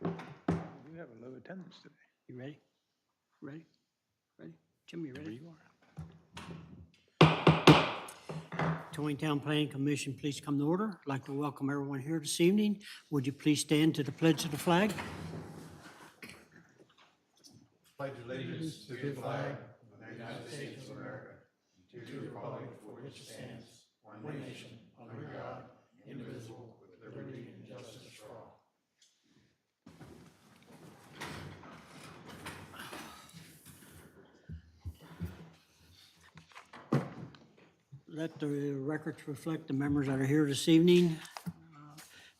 We have a low attendance today. You ready? Ready? Ready? Jim, you Where ready? you are. Taneytown Planning Commission, please come to order. I'd like to welcome everyone here this evening. Would you please stand to the pledge of the flag? Pledge allegiance to the flag of the United States of America, to the republic for which it stands, one nation, under God, indivisible, with liberty and justice for all. Let the records reflect the members that are here this evening.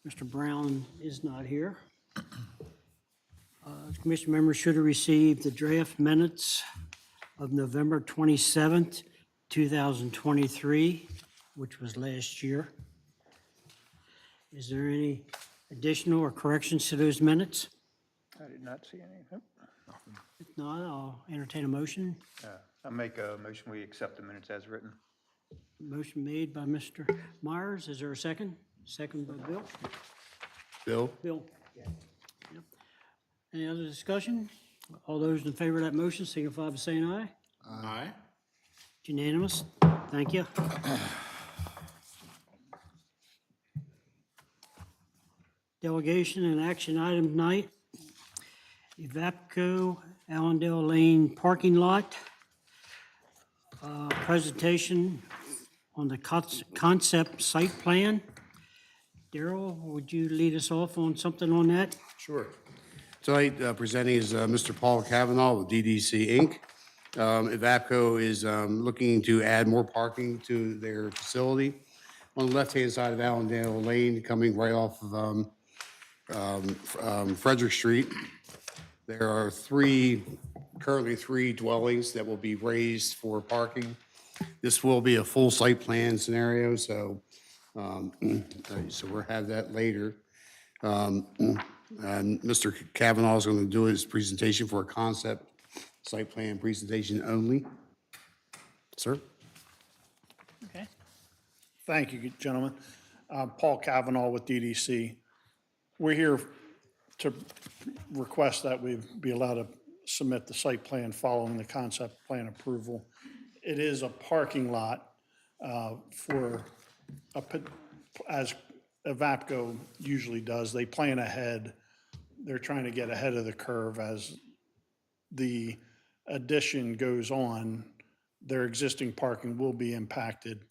Mr. Brown is not here. Commission members should have received the draft minutes of November 27th, 2023, which was last year. Is there any additional or corrections to those minutes? I did not see any. Nope. If not, I'll entertain a motion. I'll make a motion, we accept the minutes as written. Motion made by Mr. Myers. Is there a second? Second by Bill. Bill? Bill? Yep. Any other discussion? All those in favor of that motion signify by saying aye. Aye. It's unanimous. Thank you. Delegation and action item tonight. Evapco Allendale Lane parking lot. Presentation on the concept site plan. Daryl, would you lead us off on something on that? Sure. Tonight, presenting is Mr. Paul Kavanaugh with DDC Inc. Evapco is looking to add more parking to their facility. On the left-hand side of Allendale Lane, coming right off of Frederick Street, there are currently three dwellings that will be raised for parking. This will be a full site plan scenario, so we'll have that later. And Mr. Kavanaugh is going to do his presentation for a concept site plan presentation only. Sir? Okay. Thank you, gentlemen. Paul Kavanaugh with DDC. We're here to request that we be allowed to submit the site plan following the concept plan approval. It is a parking lot as Evapco usually does. They plan ahead. They're trying to get ahead of the curve as the addition goes on. Their existing parking will be impacted.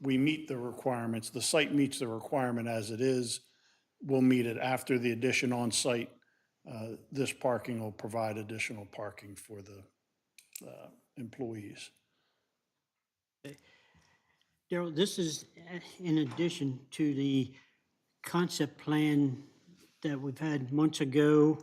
We meet the requirements. The site meets the requirement as it is. We'll meet it after the addition on site. This parking will provide additional parking for the employees. Daryl, this is in addition to the concept plan that we've had months ago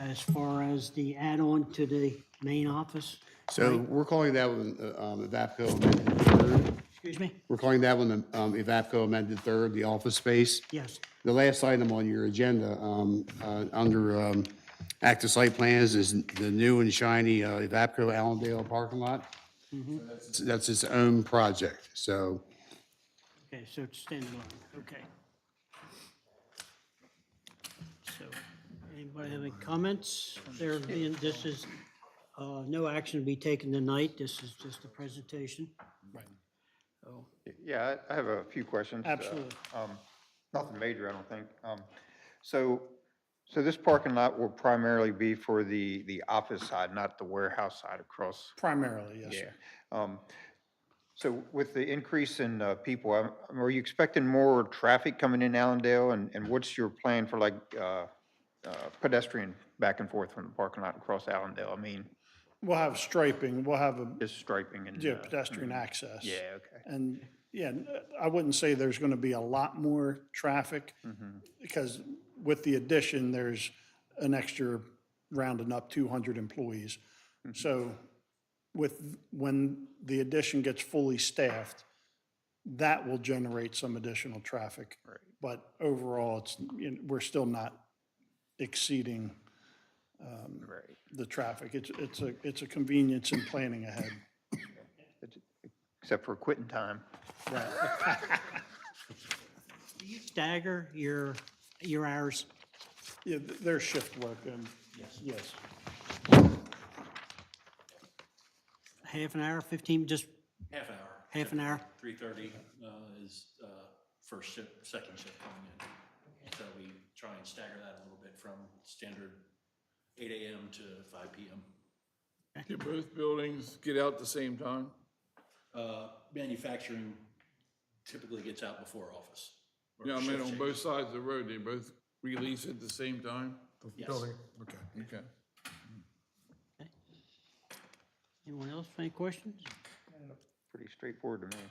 as far as the add-on to the main office. So we're calling that one Evapco amended third. Excuse me? We're calling that one Evapco amended third, the office space. Yes. The last item on your agenda, under active site plans, is the new and shiny Evapco Allendale parking lot. That's its own project, so. Okay, so it's standalone, okay. So, anybody have any comments? This is, no action to be taken tonight, this is just a presentation. Right. So, Yeah, I have a few questions. Absolutely. Nothing major, I don't think. So this parking lot will primarily be for the office side, not the warehouse side across? Primarily, yes, sir. Yeah. So with the increase in people, are you expecting more traffic coming in Allendale? And what's your plan for like pedestrian back and forth from the parking lot across Allendale? I mean, We'll have striping, we'll have just striping and. pedestrian access. Yeah, okay. And, yeah, I wouldn't say there's gonna be a lot more traffic, because with the addition, there's an extra rounding up 200 employees. So when the addition gets fully staffed, that will generate some additional traffic. Right. But overall, we're still not exceeding Right. the traffic. It's a convenience in planning ahead. Except for quitting time. do you stagger your hours? Yeah, their shift work, yes. Half an hour, 15, just Half hour. half an hour? 3:30 is first shift, second shift coming in. So we try and stagger that a little bit from standard 8 AM to 5 PM. Do both buildings get out at the same time? Manufacturing typically gets out before office. or Yeah, I mean, shift on change. both sides of the road, they both release at the same time? Yes. Okay. Okay. Anyone else, any questions? Pretty straightforward to me.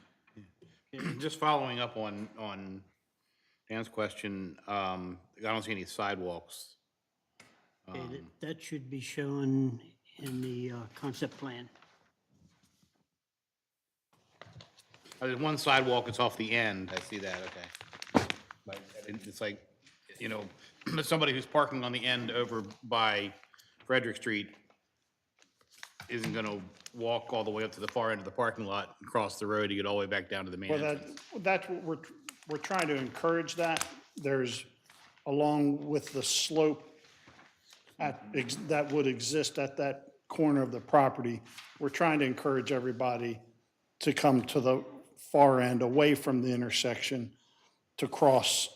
Just following up on Dan's question, I don't see any sidewalks. Okay, that should be shown in the concept plan. There's one sidewalk that's off the end, I see that, okay. But it's like, you know, somebody who's parking on the end over by Frederick Street isn't gonna walk all the way up to the far end of the parking lot and cross the road to get all the way back down to the main Well, entrance. that's what we're trying to encourage that. There's, along with the slope that would exist at that corner of the property, we're trying to encourage everybody to come to the far end, away from the intersection, to cross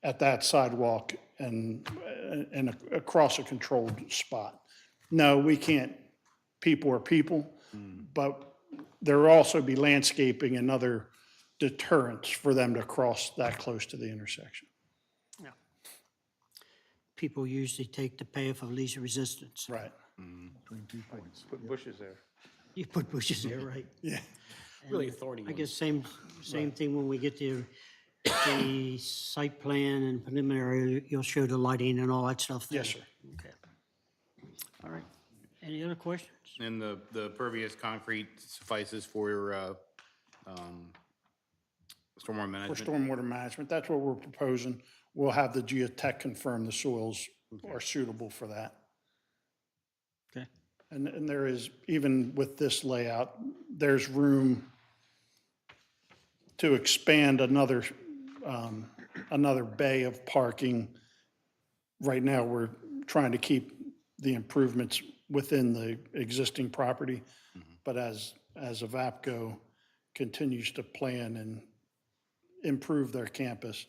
at that sidewalk and across a controlled spot. No, we can't, people are people, but there will also be landscaping and other deterrents for them to cross that close to the intersection. People usually take the path of least resistance. Right. Put bushes there. You put bushes there, right? Yeah. Really authority I guess same thing when we get to the site plan and preliminary, you'll show the lighting and all that stuff. Yes, sir. Okay. All right. Any other questions? And the pervious concrete suffices for stormwater For management? stormwater management, that's what we're proposing. We'll have the geotech confirm the soils are suitable for that. Okay. And there is, even with this layout, there's room to expand another bay of parking. Right now, we're trying to keep the improvements within the existing property. But as Avapco continues to plan and improve their campus,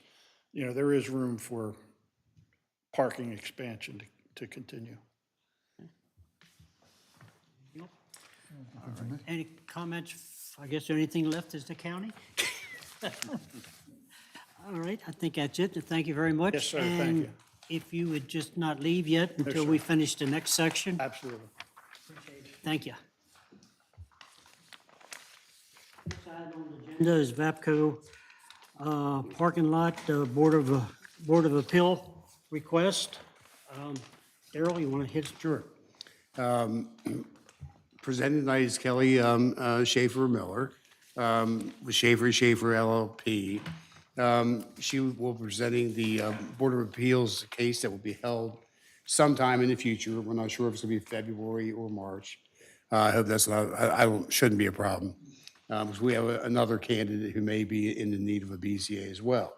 you know, there is room for parking expansion to continue. Any comments? I guess anything left is the county? All right, I think that's it. Thank you very much. Yes, sir, thank And you. if you would just not leave yet until we finish the next section. Absolutely. Thank you. Next item on the agenda is VAPCO parking lot, Board of Appeal request. Darrell, you want to hit? Sure. Presented tonight is Kelly Schaefer Miller with Schaefer LLP. She will be presenting the Board of Appeals case that will be held sometime in the future. We're not sure if it's going to be February or March. I hope that's not, shouldn't be a problem. Because we have another candidate who may be in the need of a BZA as well.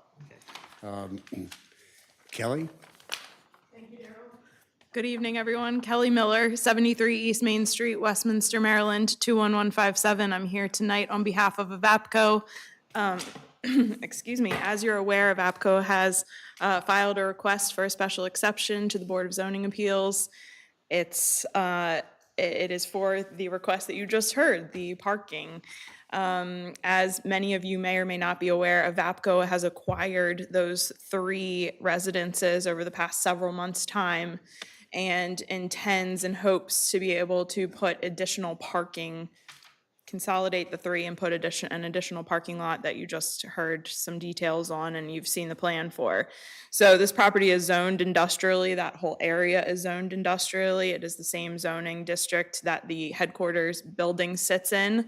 Kelly? Good evening, everyone. Kelly Miller, 73 East Main Street, Westminster, Maryland, 21157. I'm here tonight on behalf of Avapco. Excuse me. As you're aware, Avapco has filed a request for a special exception to the Board of Zoning Appeals. It is for the request that you just heard, the parking. As many of you may or may not be aware, Avapco has acquired those 3 residences over the past several months' time and intends and hopes to be able to put additional parking, consolidate the 3 and put an additional parking lot that you just heard some details on and you've seen the plan for. So this property is zoned industrially. That whole area is zoned industrially. It is the same zoning district that the headquarters building sits in.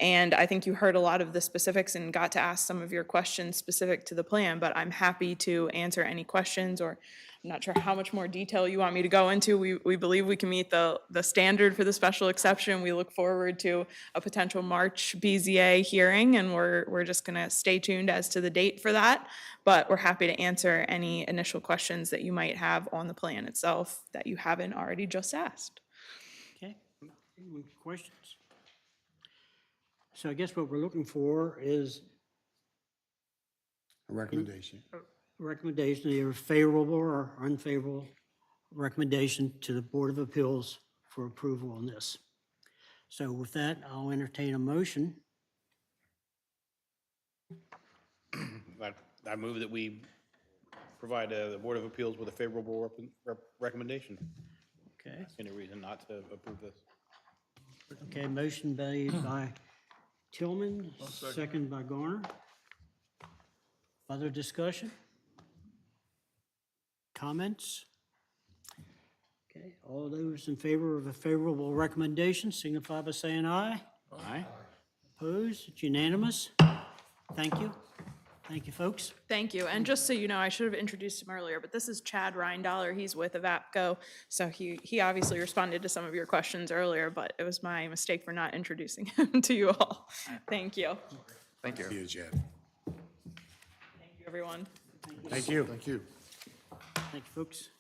And I think you heard a lot of the specifics and got to ask some of your questions specific to the plan, but I'm happy to answer any questions, or I'm not sure how much more detail you want me to go into. We believe we can meet the standard for the special exception. We look forward to a potential March BZA hearing, and we're just gonna stay tuned as to the date for that. But we're happy to answer any initial questions that you might have on the plan itself that you haven't already just asked. Okay, any questions? So I guess what we're looking for is A recommendation. a recommendation, either favorable or unfavorable recommendation to the Board of Appeals for approval on this. So with that, I'll entertain a motion. I move that we provide the Board of Appeals with a favorable recommendation. Okay, Any reason not to approve this? okay, motion made by Tillman, second by Garner. Other discussion? Comments? Okay, all those in favor of a favorable recommendation signify by saying aye. Aye. Opposed? It's unanimous. Thank you. Thank you, folks. Thank you. And just so you know, I should have introduced him earlier, but this is Chad Reindaler. He's with Evapco. So he obviously responded to some of your questions earlier, but it was my mistake for not introducing him to you all. Thank you. Thank you. See you, Chad. Thank you, everyone. Thank you. Thank you. Thank you, folks.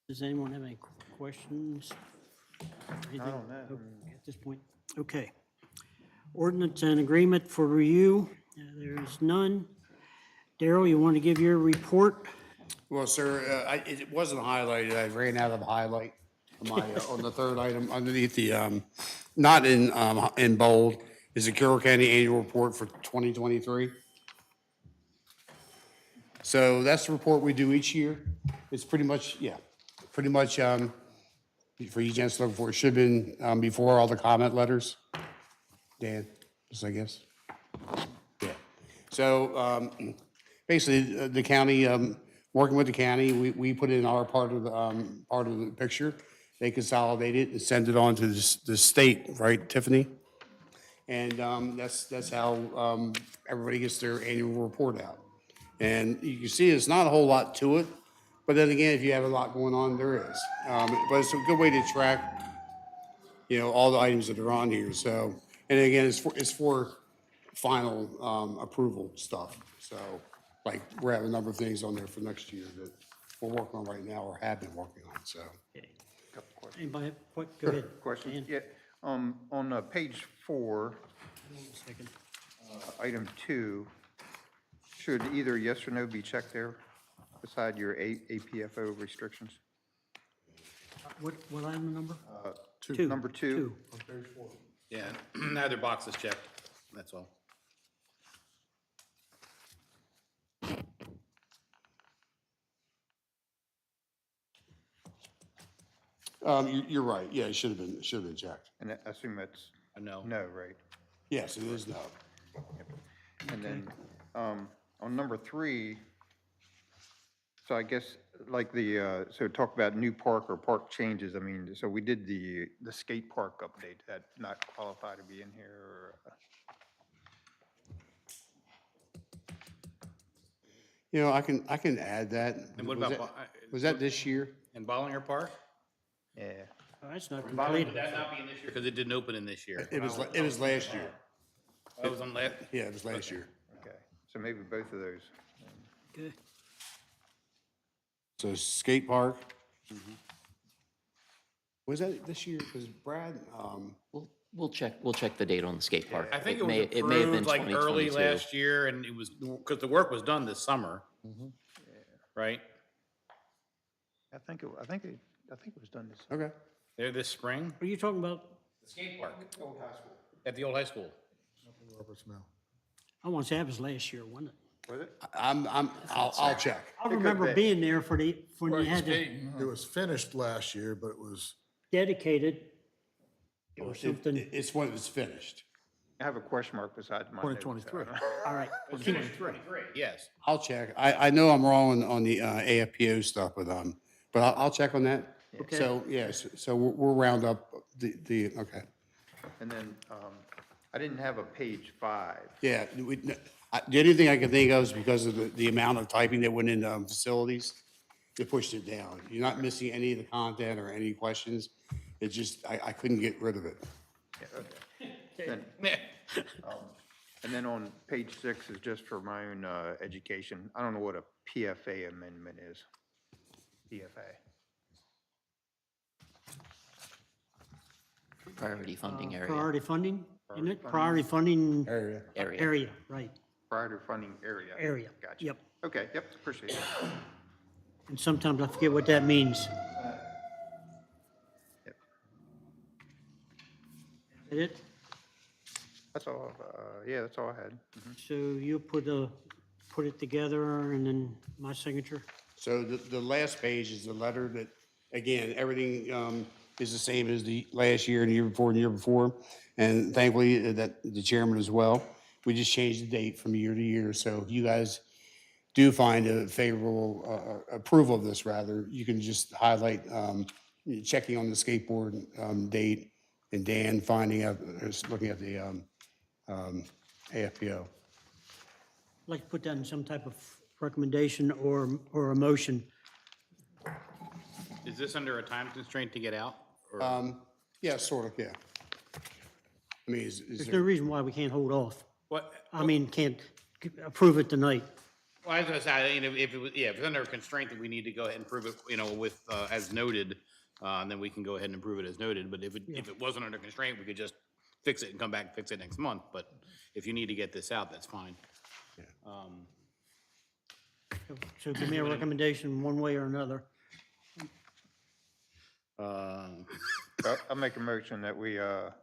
Does anyone have any questions? Anything? on that. Okay, at this point, okay. Ordinance and agreement for review, there's none. Daryl, you want to give your report? Well, sir, it wasn't highlighted. I ran out of highlight on my, on the third item underneath the, not in bold, is the Carroll County Annual Report for 2023. So that's the report we do each year. It's pretty much, pretty much, for you gents looking for, it should have been, before all the comment letters. Dan, just I guess. Yeah. So, basically, the county, working with the county, we put in our part of the picture. They consolidate it and send it on to the state, right, Tiffany? And, that's how, everybody gets their annual report out. And you can see it's not a whole lot to it, but then again, if you have a lot going on, there is. But it's a good way to track, all the items that are on here, so. And again, it's for final, approval stuff, so, like, we have a number of things on there for next year that we're working on right now, or have been working on, so. Anybody have, what, go ahead. Question? Dan. Yeah, on page 4, Hold on a second. item 2, should either yes or no be checked there beside your APFO restrictions? What item number? Number 2. Yeah, neither box is checked, that's all. You're right, yeah, it should have been checked. And I assume that's No. no, right? Yes, it is no. And then, on number 3, so I guess, like so talk about new park or park changes, I mean, so we did the skate park update, that not qualify to be in here, or? I can add that. And what Was about, that- Was that this year? in Bollinger Park? Yeah, Oh, that's not Would completed. that not be in this year? Because it didn't open in this year. It was last year. That was on last, Yeah, it was last year. okay, so maybe both of those. Okay. So skate park. Was that this year? Because Brad, We'll check the date on the skate park. I think it may- was it may have been approved like early 2022. last year, and it was, because the work was done this summer. Right? I think it was done this. okay. There this spring, Are you talking about, the skate park. At the old high school. I want to say that was last year, wasn't it? Was it? I'll check. I remember be. being there when you Right, had to skating, huh? It was finished last year, but it was, dedicate it or something. It's when it's finished. I have a question mark beside my notes. 2023. All right. Yes. I'll check. I know I'm wrong on the AFPO stuff, but I'll check on that. Okay. So, yes, so we'll round up okay. And then, I didn't have a page 5. Yeah, the only thing I can think of is because of the amount of typing that went into facilities, it pushed it down. You're not missing any of the content or any questions. It's just, I couldn't get rid of it. Then, and then on page 6 is just for my own education. I don't know what a PFA amendment is. PFA. Priority funding area Priority funding, isn't it? Priority funding Area. area. area, right, Priority funding area. area. Gotcha. Yep. Okay, yep, appreciate it. And sometimes I forget what that means. Yep. Is it? That's all, yeah, that's all I had. So you put it together and then my signature? So the last page is the letter that, again, everything is the same as the last year and the year before and the year before. And thankfully, that the chairman as well. We just changed the date from year to year. So if you guys do find a favorable approval of this, rather, you can just highlight checking on the skateboard date and Dan finding out, looking at the AFPO. I'd like to put that in some type of recommendation or a motion. Is this under a time constraint to get out? Or- Yeah, sort of, yeah. I mean, is There's no there, reason why we can't hold off. What? I mean, can't approve it tonight. Well, I was gonna say, you know, if it was, yeah, if it's under a constraint that we need to go ahead and prove it, you know, with, as noted, then we can go ahead and approve it as noted, but if it wasn't under constraint, we could just fix it and come back and fix it next month, but if you need to get this out, that's fine. So give me a recommendation one way or another. I'll make a motion that we, or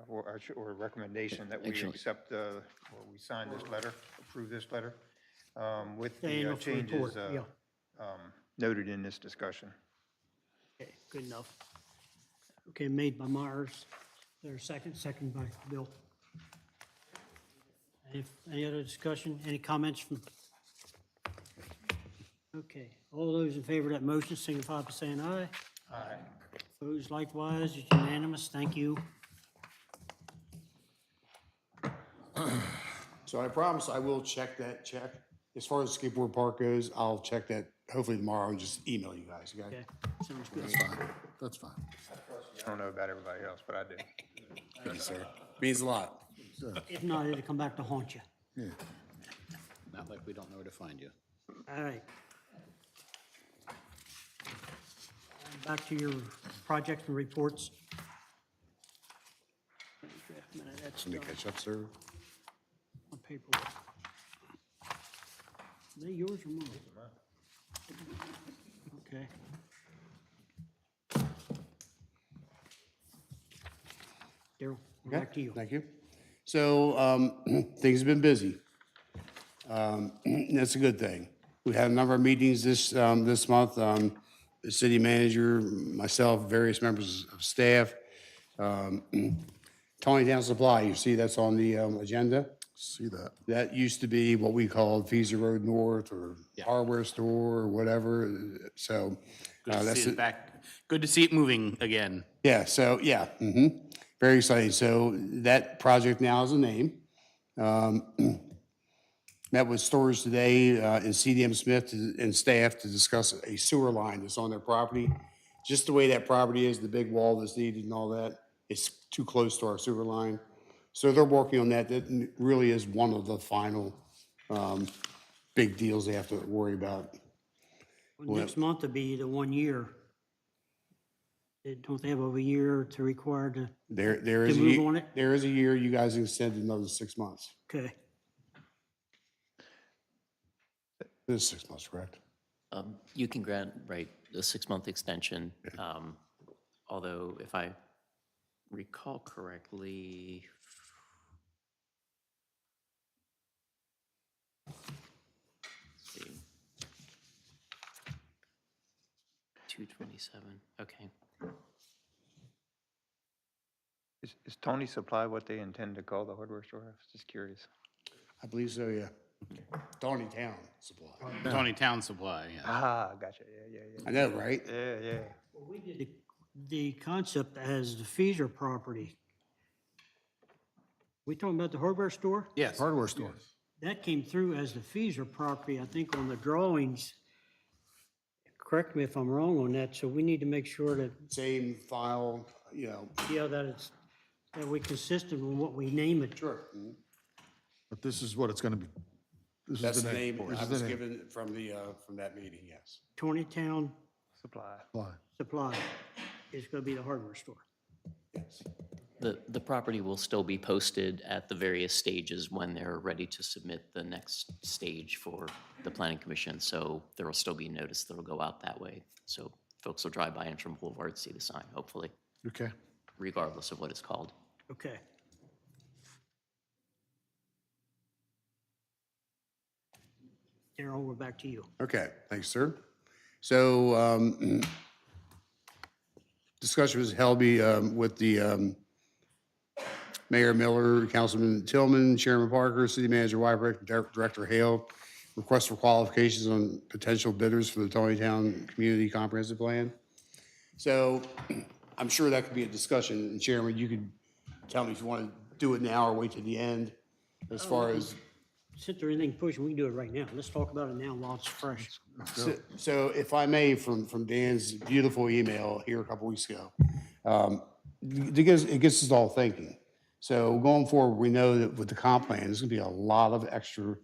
a recommendation that we Actually- accept, or we sign this letter, approve this letter, with The the annual changes report, yeah. noted in this discussion. Okay, good enough. Okay, made by Myers. There's a second, second by Bill. Any other discussion? Any comments from? Okay, all those in favor of that motion signify by saying aye. Aye. Opposed likewise, it's unanimous. Thank you. so I promise I will check that check. As far as the skateboard park goes, I'll check that hopefully tomorrow and just email you guys, okay? Okay, sounds good. That's fine. That's fine. I don't know about everybody else, but I do. Thank you, sir. Means a lot. If not, it'll come back to haunt you. Yeah. Not like we don't know where to find you. All right. Back to your projects and reports. Draft minute, that's Let me done. catch up, sir. On paper. Are they yours or mine? Okay. Daryl, Okay, back to you. thank you. So things have been busy. That's a good thing. We had a number of meetings this month. The city manager, myself, various members of staff. Taneytown Supply, you see that's on the agenda. See that. That used to be what we called Feezer Road North or hardware store or whatever. So Good to that's see it. it back. Good to see it moving again. Yeah, so, yeah, very exciting. So that project now has a name. Met with Storage today and CDM Smith and staff to discuss a sewer line that's on their property. Just the way that property is, the big wall that's needed and all that, it's too close to our sewer line. So they're working on that. That really is one of the final big deals they have to worry about. Well, next month will be the 1 year. Don't they have over a year to require to, There is, To move on it? there is a year, you guys extended another 6 months. okay. It is 6 months, correct? You can grant, right, a 6-month extension. Although if I recall correctly, let's see. 227, okay. Is Tony Supply what they intend to call the hardware store? I was just curious. I believe so, yeah. Taneytown Supply. Taneytown Supply, yeah. Ah, gotcha, yeah, I know, right? yeah, yeah. Well, we did the concept as the Feeser property. We talking about the hardware store? Yes. Hardware store. That came through as the Feeser property, I think, on the drawings. Correct me if I'm wrong on that, so we need to make sure that, Same file, you know. yeah, that we consistent with what we name it. Sure. But this is what it's gonna be. This is That's the name This I is was the name. given from that meeting, yes. Taneytown Supply. Supply. Supply is gonna be the hardware store. Yes. The property will still be posted at the various stages when they're ready to submit the next stage for the planning commission. So there will still be notice that'll go out that way. So folks will drive by Antrim Boulevard, see the sign, hopefully, Okay. regardless of what it's called. Okay. Darrell, we're back to you. Okay, thanks, sir. So discussion was held with the Mayor Miller, Councilman Tillman, Chairman Parker, City Manager Wyrick, Director Hale. Request for qualifications on potential bidders for the Taneytown Community Comprehensive Plan. So I'm sure that could be a discussion. And Chairman, you could tell me if you want to do it now or wait to the end as far as. Since there anything pushing, we can do it right now. Let's talk about it now while it's fresh. So if I may, from Dan's beautiful email here a couple weeks ago, it gets us all thinking. So going forward, we know that with the comp plan, there's gonna be a lot of extra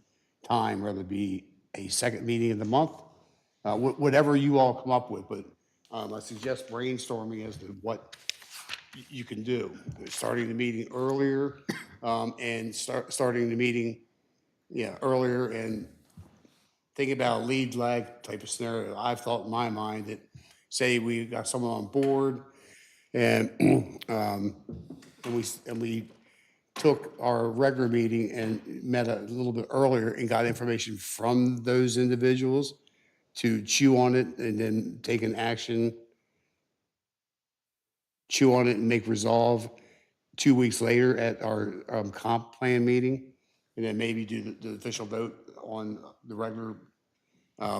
time, whether it be a second meeting of the month, whatever you all come up with, but I suggest brainstorming as to what you can do. Starting the meeting earlier, and starting the meeting, earlier, and thinking about a lead lag type of scenario. I've thought in my mind that, say we got someone on board and, and we took our regular meeting and met a little bit earlier and got information from those individuals to chew on it and then take an action, chew on it and make resolve 2 weeks later at our comp plan meeting, and then maybe do the official vote on the regular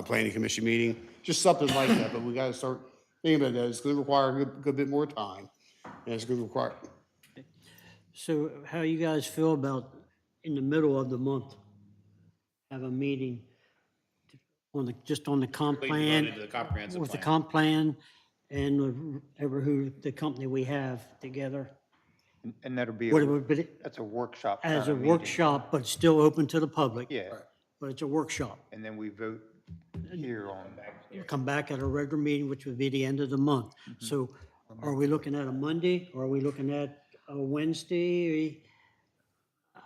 planning commission meeting, just something like that. But we got to start thinking about that. It's going to require a good bit more time, and it's going to require. So how you guys feel about in the middle of the month, have a meeting on the, just on the comp Wait to go plan? into the comprehensive With the plan. comp plan and whatever who, the company we have together. And that'll be, What it would be that's a workshop. as kinda a meeting. workshop, but still open to the public. Yeah, But it's a workshop. and then we vote here on. Come back at a regular meeting, which would be the end of the month. So are we looking at a Monday or are we looking at a Wednesday?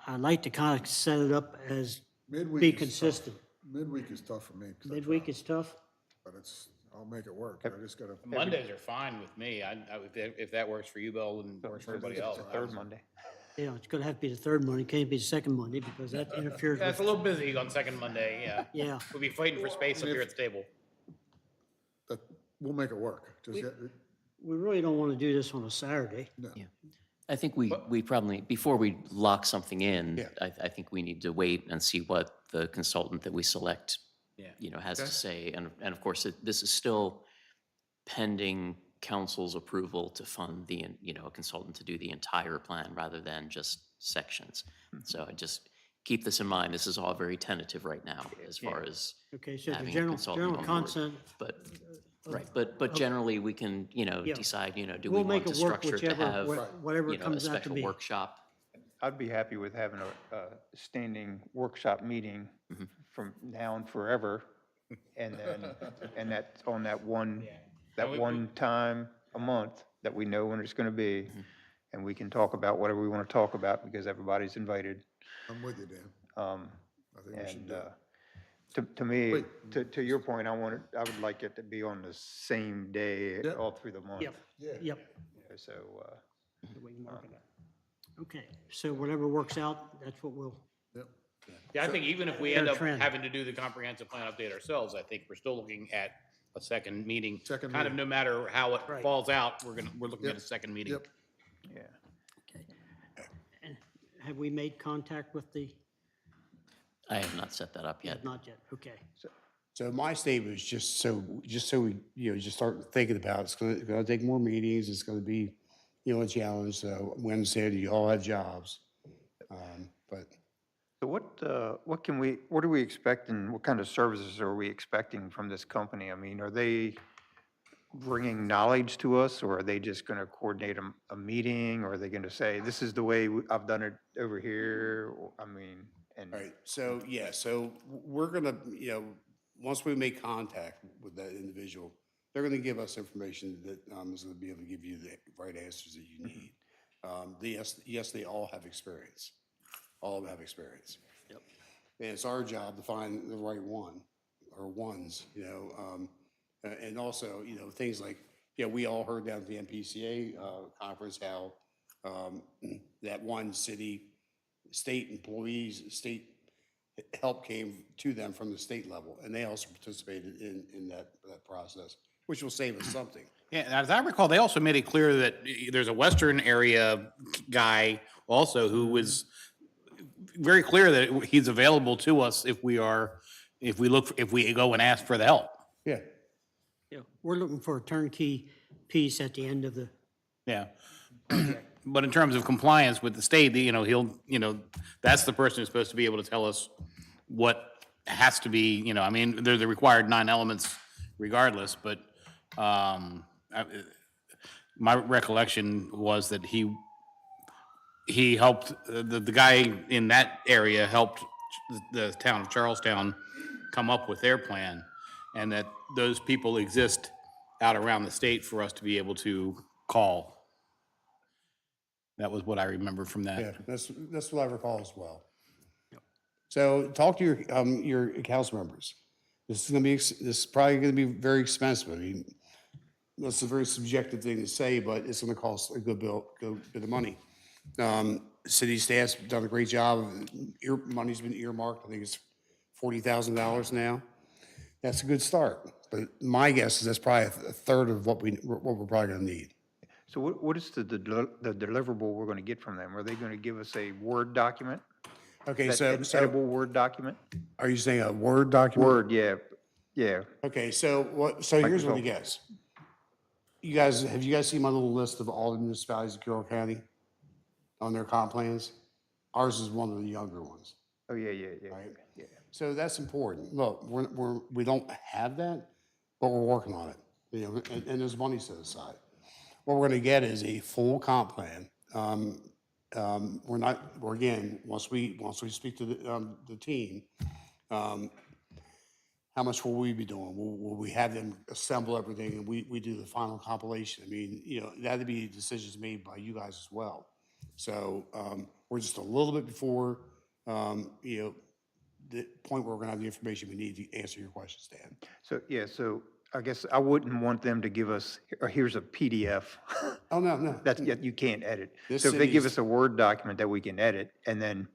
I'd like to kind of set it up as Midweek be is tough. consistent. Midweek is tough for me. 'cause I Midweek travel, is tough. But I'll make it work. I just gotta. Mondays are fine with me. If that works for you, Bill, and works for everybody else. Third Monday. Yeah, it's gonna have to be the third Monday, can't be the second Monday because that interferes Yeah, it's a with, little busy on second Monday, yeah. yeah. We'll be fighting for space up here at the table. We'll make it work. Just We really don't want to do this on a Saturday. I think we probably, before we lock something in, Yeah. I think we need to wait and see what the consultant that we select, Yeah. has to say. And of course, this is still pending council's approval to fund a consultant to do the entire plan rather than just sections. So I just keep this in mind. This is all very tentative right now as far as Okay, so the having a general consultant on board. concept, But, right, but generally, we can, Yeah. decide, do we we'll want make to it work structure it to whichever, have, whatever it a comes out to special be. workshop? I'd be happy with having a standing workshop meeting Mm-hmm. from now and forever. And then, and that, on that one, that we- one time a month that we know when it's gonna be. Mm-hmm. And we can talk about whatever we wanna talk about because everybody's invited. I'm with you, Dan. I think we should And do it. to me, Wait. to your point, I would like it to be on the same day Yep. all through the month. Yep, Yeah. yep. So, So we can mark it up. Okay, so whatever works out, that's what we'll, Yep. Yeah, I think even if we Fair end up trend. having to do the comprehensive plan update ourselves, I think we're still looking at a second meeting. Second Kind of meeting. no matter how it Right. falls out, we're looking at Yep. a second meeting. Yep. yeah. have we made contact with the, I have not set that up yet. not yet, okay. So my statement is just so we, just start thinking about it. It's gonna take more meetings. It's gonna be, a challenge. So Wednesday, you all have jobs. But So what are we expecting, what kind of services are we expecting from this company? I mean, are they bringing knowledge to us, or are they just going to coordinate a meeting, or are they going to say, this is the way I've done it over here? I mean, and. all right, so, yeah, so we're gonna, once we make contact with that individual, they're gonna give us information that is gonna be able to give you the right answers that you need. Yes, they all have experience. All of them have experience. Yep. And it's our job to find the right one or ones, and also, things like, we all heard down at the MPCA conference how that one city, state employees, state help came to them from the state level, and they also participated in that process, which will save us something. Yeah, and as I recall, they also made it clear that there's a Western area guy also who was very clear that he's available to us if we go and ask for the help. Yeah. Yeah, we're looking for a turnkey piece at the end of the Yeah. project. But in terms of compliance with the state, that's the person who's supposed to be able to tell us what has to be, I mean, they're the required 9 elements regardless, but, my recollection was that he helped, the guy in that area helped the town of Charlestown come up with their plan, and that those people exist out around the state for us to be able to call. That was what I remember from that. Yeah, that's what I recall as well. So talk to your council members. This is probably gonna be very expensive. I mean, that's a very subjective thing to say, but it's gonna cost a good bit of money. City staff's done a great job. Money's been earmarked. I think it's $40,000 now. That's a good start. But my guess is that's probably a third of what we're probably gonna need. So what is the deliverable we're going to get from them? Are they going to give us a Word document? Okay, An editable Word document? are you saying a Word document? Word, yeah, yeah. Okay, so here's what I guess. Have you guys seen my little list of all the municipalities in Carroll County on their comp plans? Ours is one of the younger ones, Oh, yeah, right? yeah. So that's important. Look, we don't have that, but we're working on it, and there's money set aside. What we're gonna get is a full comp plan. Again, once we speak to the team, how much will we be doing? Will we have them assemble everything and we do the final compilation? I mean, that'd be decisions made by you guys as well. So, we're just a little bit before, the point where we're gonna have the information we need to answer your questions, Dan. So, yeah, so I guess I wouldn't want them to give us, here's a PDF. Oh, no. That's, yeah, you can't edit. This So if they give city's- us a Word document that we can edit, and then,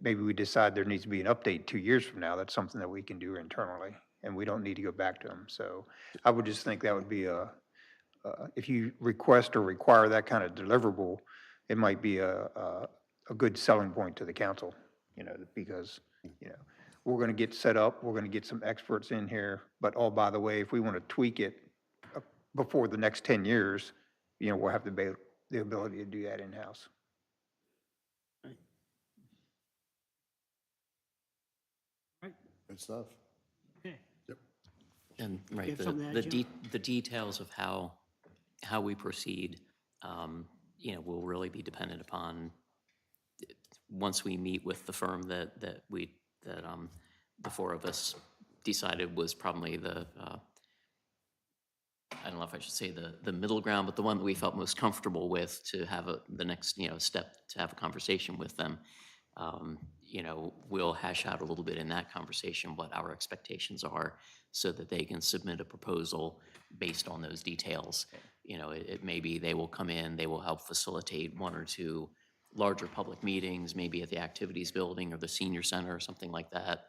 maybe we decide there needs to be an update 2 years from now, that's something that we can do internally, and we don't need to go back to them. So I would just think that would be if you request or require that kind of deliverable, it might be a good selling point to the council, because, we're going to get set up, we're going to get some experts in here, but oh, by the way, if we want to tweak it before the next 10 years, we'll have the ability to do that in-house. Good stuff. Okay. And, You right, have something to add, the details of how we proceed, will really be dependent upon, once we meet with the firm that the 4 of us decided was probably I don't know if I should say the middle ground, but the one that we felt most comfortable with to have the next, step to have a conversation with them. We'll hash out a little bit in that conversation what our expectations are so that they can submit a proposal based on those details. It may be they will come in, they will help facilitate 1 or 2 larger public meetings, maybe at the activities building or the senior center or something like that,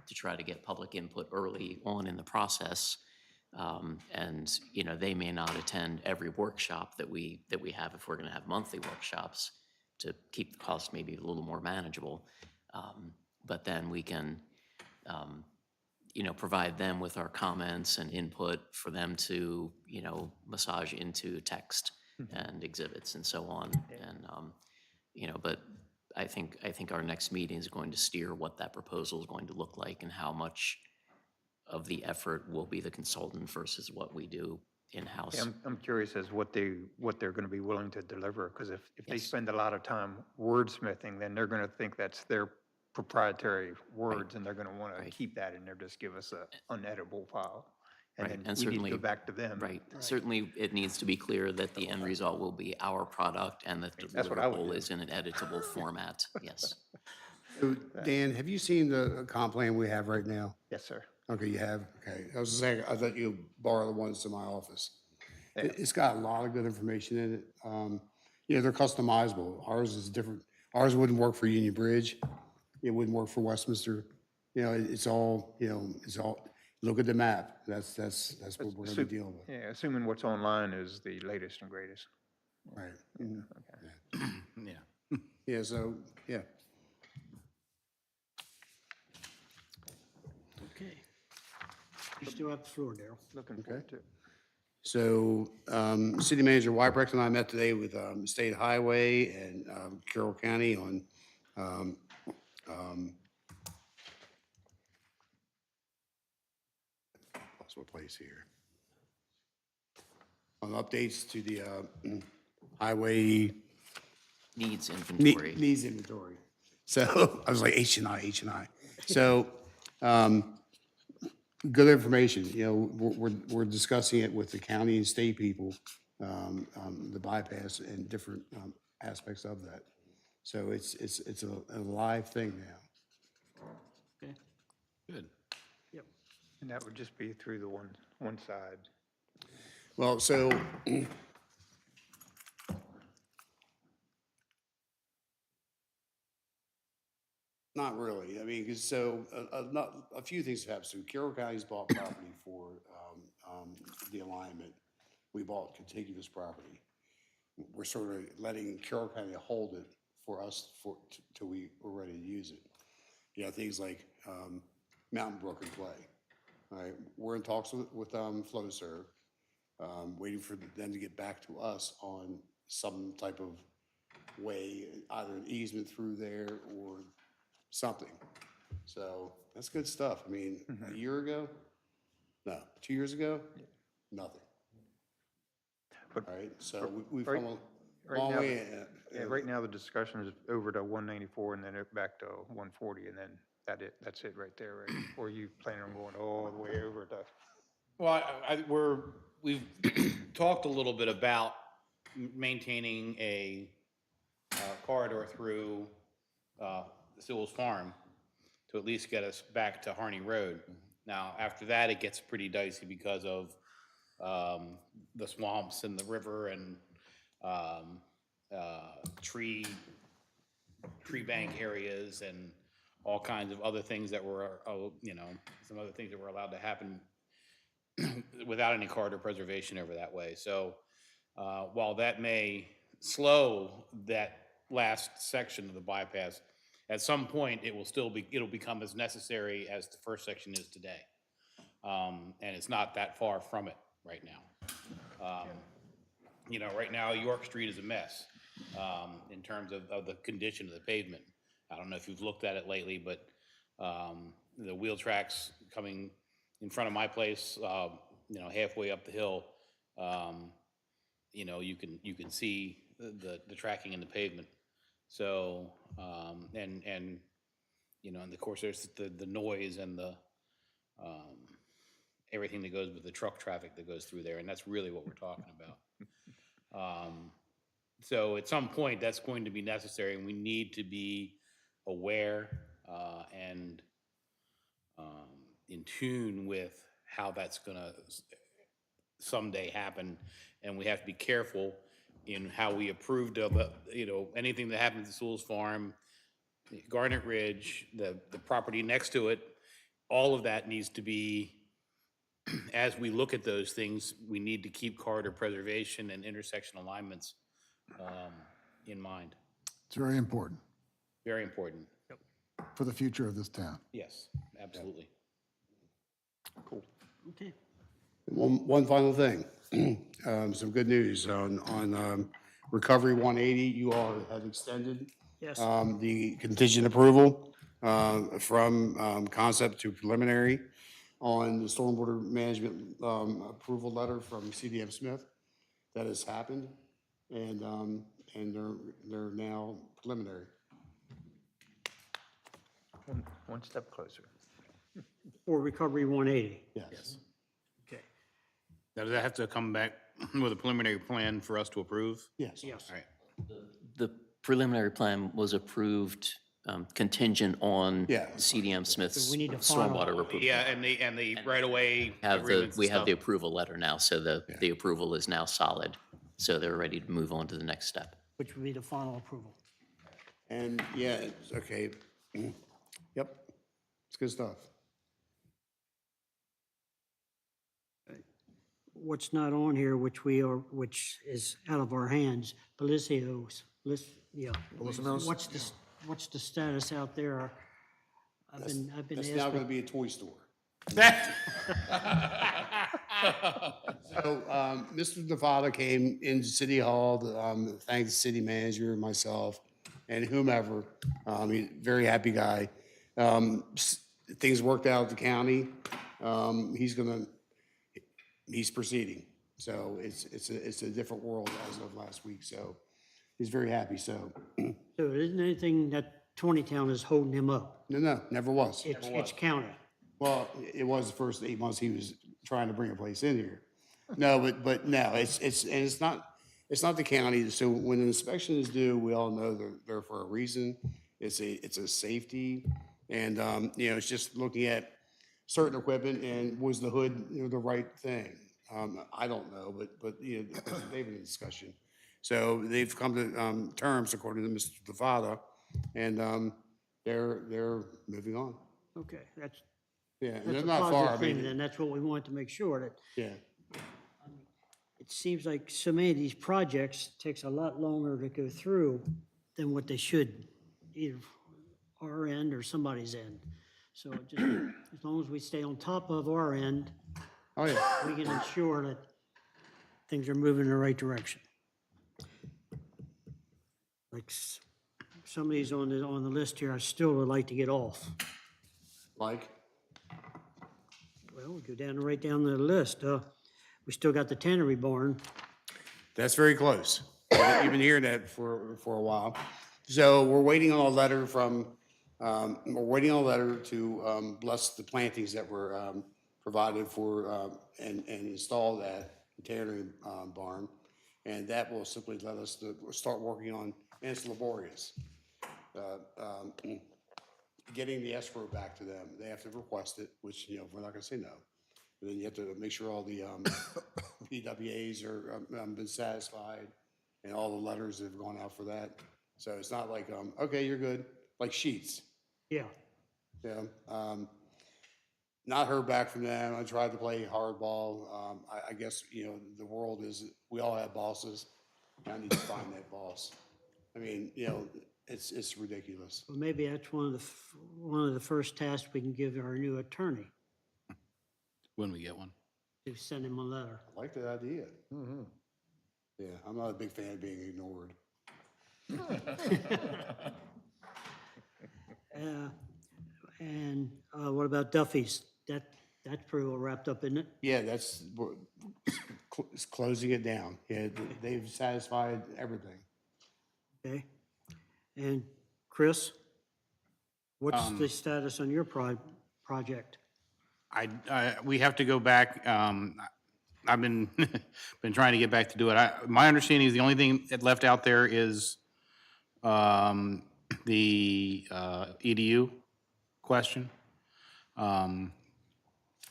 to try to get public input early on in the process. And they may not attend every workshop that we have if we're going to have monthly workshops. to keep the cost maybe a little more manageable. But then we can, provide them with our comments and input for them to, massage into text and exhibits and so on. And, but I think our next meeting is going to steer what that proposal is going to look like and how much of the effort will be the consultant versus what we do in-house. Yeah, I'm curious as what they're going to be willing to deliver, because if they Yes. spend a lot of time wordsmithing, then they're going to think that's their proprietary words, and they're going to want to Right. keep that in there, just give us a uneditable file. Right, And and then we need to certainly- go back to them. Right, certainly it needs to be clear that the end result will be our product and that the That's what I would deliverable do. is in an editable format, yes. So Dan, have you seen the comp plan we have right now? Yes, sir. Okay, you have? Okay. I was saying, I thought you borrow the ones to my office. It's got a lot of good information in it. They're customizable. Ours is different. Ours wouldn't work for Union Bridge. It wouldn't work for Westminster. It's all, look at the map. That's what we're gonna be dealing with. Yeah, assuming what's online is the latest and greatest. Right. Yeah. Yeah, so, yeah. Okay. You still have the floor, Daryl. Looking forward to it. So, City Manager Wybrecht and I met today with State Highway and Carroll County on lost my place here. On updates to the highway Needs inventory. needs inventory. So I was like H&I. So, good information, we're discussing it with the county and state people, the bypass and different aspects of that. So it's a live thing now. Okay. Good. Yep. And that would just be through the one side. Well, so not really. I mean, 'cause so not a few things have happened. So Carroll County's bought property for the alignment. We bought contiguous property. We're sort of letting Carroll County hold it for us till we were ready to use it. Things like Mountain Brook and Clay. All right, we're in talks with FlowServe, waiting for them to get back to us on some type of way, either an easement through there or something. So that's good stuff. I mean, a year ago, no, 2 years ago, nothing. But All right, so we've right- come a right long now- way. Yeah, right now the discussion is over to 194 and then back to 140, and then that's it right there, right? Or you planning on going all the way over to? Well, we've talked a little bit about maintaining a corridor through Sewell's Farm to at least get us back to Harney Road. Now, after that, it gets pretty dicey because of the swamps and the river and tree bank areas and all kinds of other things that were, some other things that were allowed to happen without any corridor preservation over that way. So while that may slow that last section of the bypass, at some point it'll become as necessary as the first section is today. And it's not that far from it right now. Right now York Street is a mess in terms of the condition of the pavement. I don't know if you've looked at it lately, but the wheel tracks coming in front of my place, halfway up the hill, you can see the tracking in the pavement. So, and of course there's the noise and the, everything that goes with the truck traffic that goes through there. And that's really what we're talking about. So at some point that's going to be necessary and we need to be aware, and in tune with how that's gonna someday happen, and we have to be careful in how we approved of, anything that happens at Sewell's Farm, Garnet Ridge, the property next to it, all of that needs to be, as we look at those things, we need to keep corridor preservation and intersection alignments in mind. It's very important Very important. for the future of this town. Yes, absolutely. Okay. One final thing, some good news on Recovery 180, you all have extended Yes. the contingent approval from concept to preliminary on the stormwater management approval letter from CDM Smith. That has happened, and they're now preliminary. One step closer. For Recovery 180. Yes. Okay. Now, does that have to come back with a preliminary plan for us to approve? Yes. Yes. All right. The preliminary plan was approved contingent on Yeah. CDM Smith's we need to stormwater finalize. approval. Yeah, and the right-of-way Have agreements and we have the stuff. approval letter now, so the approval is now solid. So they're ready to move on to the next step. Which would be the final approval. And, yeah, it's okay. Yep, it's good stuff. What's not on here, which is out of our hands, Belizio's, yeah. What's the status out there? I've been That's now asking. gonna be a toy store. So, Mr. Nevada came into City Hall to thank the city manager, myself, and whomever. He's a very happy guy. Things worked out at the county. He's proceeding. So it's a different world as of last week, so he's very happy, so. So there isn't anything that Taneytown is holding him up. No, never was. It's county. Well, it was the first 8 months he was trying to bring a place in here. No, but no, it's not the county. So when an inspection is due, we all know they're there for a reason. It's a safety, and it's just looking at certain equipment and was the hood the right thing? I don't know, but they've been in discussion. So they've come to terms according to Mr. Devada, and they're moving on. Okay, that's Yeah, and they're a not far. I positive thing, mean, then that's what we want to make sure that, yeah. it seems like so many of these projects takes a lot longer to go through than what they should, either our end or somebody's end. So just, as long as we stay on top of our end, Oh, yeah. we can ensure that things are moving in the right direction. Like some of these on the list here, I still would like to get off. Like, Well, we go right down the list. We still got the tannery barn. that's very close. You've been hearing that for a while. So we're waiting on a letter to bless the plantings that were provided for and installed at the tannery barn. And that will simply let us to start working on, and it's laborious, getting the escrow back to them. They have to request it, which, we're not gonna say no. And then you have to make sure all the PWAs are been satisfied, and all the letters have gone out for that. So it's not like, okay, you're good, like Sheets. Yeah, Not heard back from them. I tried to play hardball. I guess, the world is, we all have bosses. I need to find that boss. I mean, it's ridiculous. well, maybe that's one of the first tasks we can give our new attorney, When we get one. to send him a letter. I like that idea. Yeah, I'm not a big fan of being ignored. And what about Duffy's? That's pretty well wrapped up, isn't it? Yeah, it's closing it down. Yeah, they've satisfied everything. Okay. And Chris, what's the status on your project? We have to go back, I've been, been trying to get back to do it. My understanding is the only thing that left out there is, the, EDU question.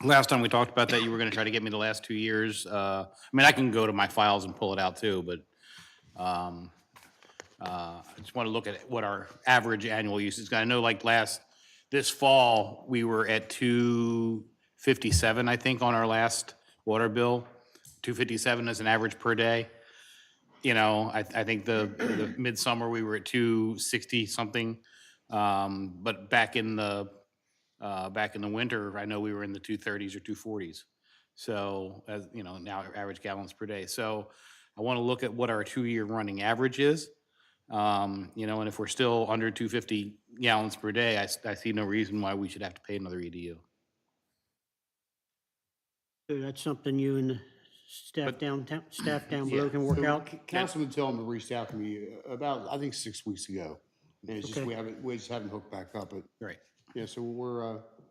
Last time we talked about that, you were gonna try to get me the last 2 years. I mean, I can go to my files and pull it out too, but, I just want to look at what our average annual use is. I know like this fall, we were at 257, I think, on our last water bill. 257 is an average per day. You know, I think the midsummer, we were at 260 something. But back in the winter, I know we were in the 230s or 240s. So, as, you know, now average gallons per day. So I want to look at what our 2-year running average is. You know, and if we're still under 250 gallons per day, I see no reason why we should have to pay another EDU. So that's something you and the staff down below can work So out? Councilman Tillman reached out to me about, I think, 6 weeks ago. And it's just, Okay. we just haven't hooked back up, but, Right. yeah, so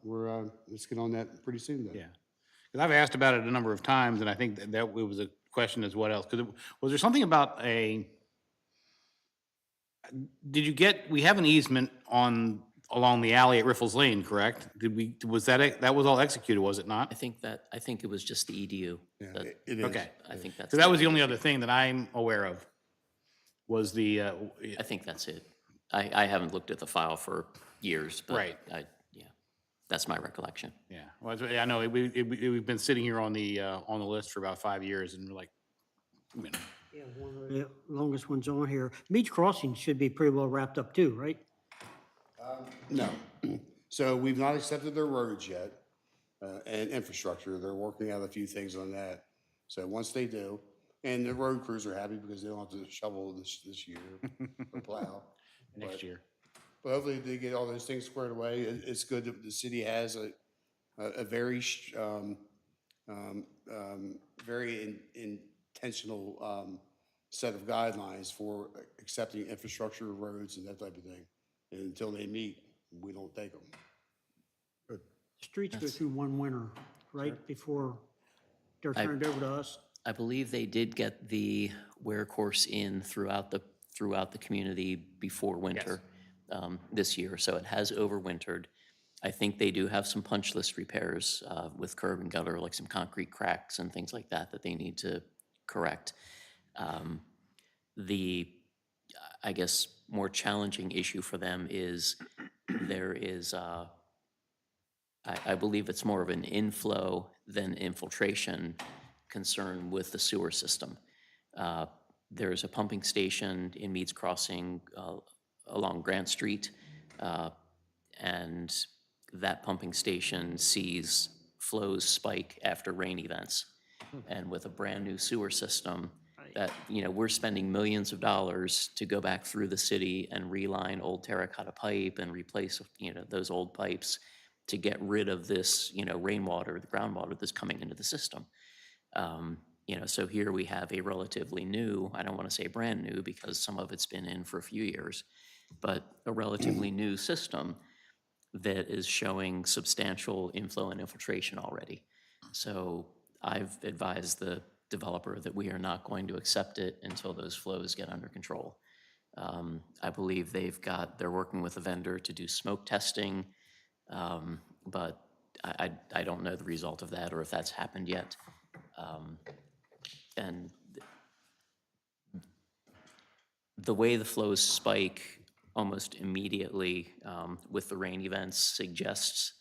let's get on that pretty soon then. Yeah. Because I've asked about it a number of times, and I think that it was a question as what else? Because was there something about we have an easement along the alley at Riffles Lane, correct? That was all executed, was it not? I think it was just the EDU. Yeah, that- it is. Okay. I think that's. Because that was the only other thing that I'm aware of, was the, I think that's it. I haven't looked at the file for years, but Right. yeah, that's my recollection. yeah. Well, I know, we've been sitting here on the list for about 5 years, and we're like, you know, Yeah, one of the longest ones on here. Beach Crossing should be pretty well wrapped up too, right? No. So we've not accepted their roads yet, and infrastructure. They're working out a few things on that. So once they do, and the road crews are happy because they don't have to shovel this year or plow. next But- year. But hopefully they get all those things squared away. It's good that the city has a very, very intentional, set of guidelines for accepting infrastructure, roads and that type of thing. And until they meet, we don't take them. Streets go through one winter, right, before they're I- turned over to us? I believe they did get the wear course in throughout the community before winter this year, so it has overwintered. I think they do have some punch list repairs with curb and gutter, like some concrete cracks and things like that that they need to correct. The, I guess, more challenging issue for them is there is, I believe it's more of an inflow than infiltration concern with the sewer system. There's a pumping station in Meads Crossing along Grant Street, and that pumping station sees flows spike after rain events. And with a brand-new sewer system, that, you know, we're spending millions of dollars to go back through the city and reline old terracotta pipe and replace, you know, those old pipes to get rid of this, you know, rainwater, the groundwater that's coming into the system. You know, so here we have a relatively new, I don't want to say brand new because some of it's been in for a few years, but a relatively new system that is showing substantial inflow and infiltration already. So I've advised the developer that we are not going to accept it until those flows get under control. I believe they're working with a vendor to do smoke testing, but I don't know the result of that or if that's happened yet. And the way the flows spike almost immediately with the rain events suggests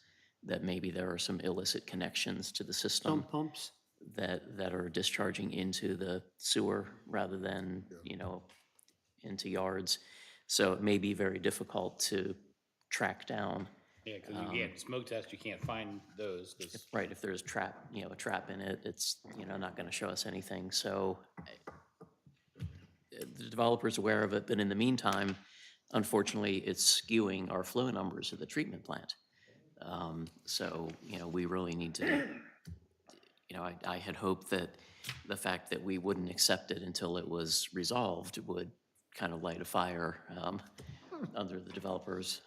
that maybe there are some illicit connections to the system Some pumps? that are discharging into the sewer rather than, you know, into yards. So it may be very difficult to track down. Yeah, because again, smoke test, you can't find those. 'Cause- Right, if there's a trap in it, it's, you know, not gonna show us anything, so the developer's aware of it, but in the meantime, unfortunately, it's skewing our flow numbers at the treatment plant. So, you know, we really need to, you know, I had hoped that the fact that we wouldn't accept it until it was resolved would kind of light a fire under the developers.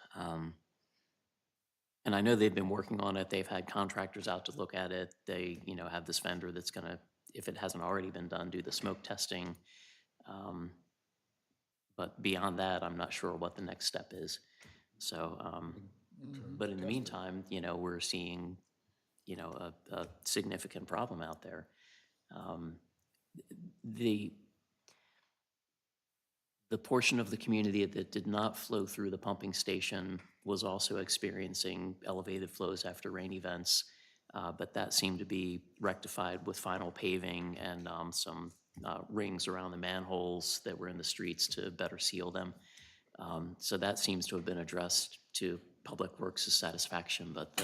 And I know they've been working on it. They've had contractors out to look at it. They, you know, have this vendor that's gonna, if it hasn't already been done, do the smoke testing. But beyond that, I'm not sure what the next step is. So, but in the meantime, you know, we're seeing, you know, a significant problem out there. The portion of the community that did not flow through the pumping station was also experiencing elevated flows after rain events, but that seemed to be rectified with final paving and some rings around the manholes that were in the streets to better seal them. So that seems to have been addressed to Public Works' satisfaction, but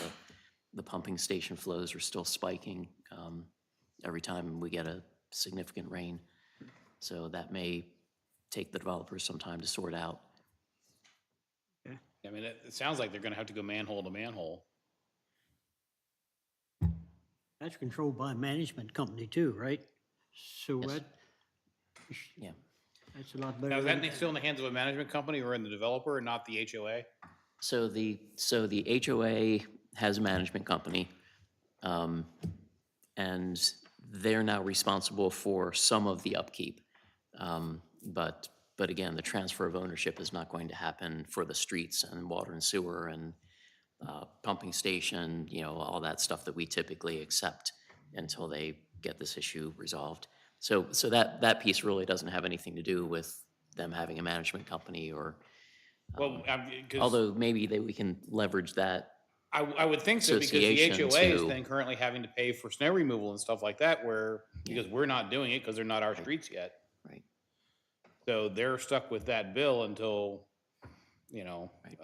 the pumping station flows are still spiking every time we get a significant rain. So that may take the developers some time to sort out. I mean, it sounds like they're gonna have to go manhole to manhole. That's controlled by a management company too, right? So Yes. that, Yeah. that's a lot Now, better. is that still in the hands of a management company or in the developer and not the HOA? So the HOA has a management company, and they're now responsible for some of the upkeep. But again, the transfer of ownership is not going to happen for the streets and water and sewer and pumping station, all that stuff that we typically accept until they get this issue resolved. So that piece really doesn't have anything to do with them having a management company or, Well, because although maybe we can leverage that. I would think so, because the Association HOA is to- then currently having to pay for snow removal and stuff like that, because we're not doing it, because they're not our streets yet. Right. So they're stuck with that bill until, Right.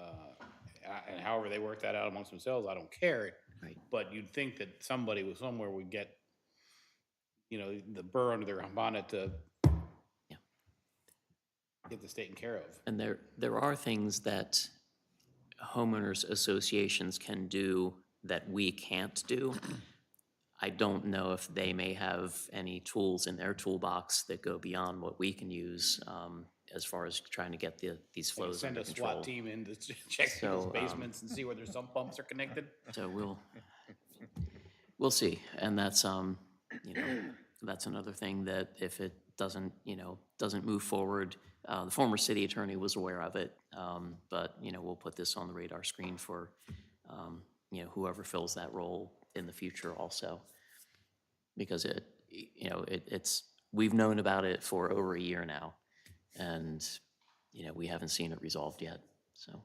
and however they work that out amongst themselves, I don't care. Right. But you'd think that somebody with somewhere would get, the burr under their bonnet to Yeah. get this taken care of. And there are things that homeowners associations can do that we can't do. I don't know if they may have any tools in their toolbox that go beyond what we can use as far as trying to get these Like, flows send under a control. SWAT team in to check people's So, basements and see where their sump pumps are connected. So we'll see. And that's, that's another thing that if it doesn't move forward, the former city attorney was aware of it, but, we'll put this on the radar screen for, whoever fills that role in the future also. Because we've known about it for over a year now, and, we haven't seen it resolved yet, so.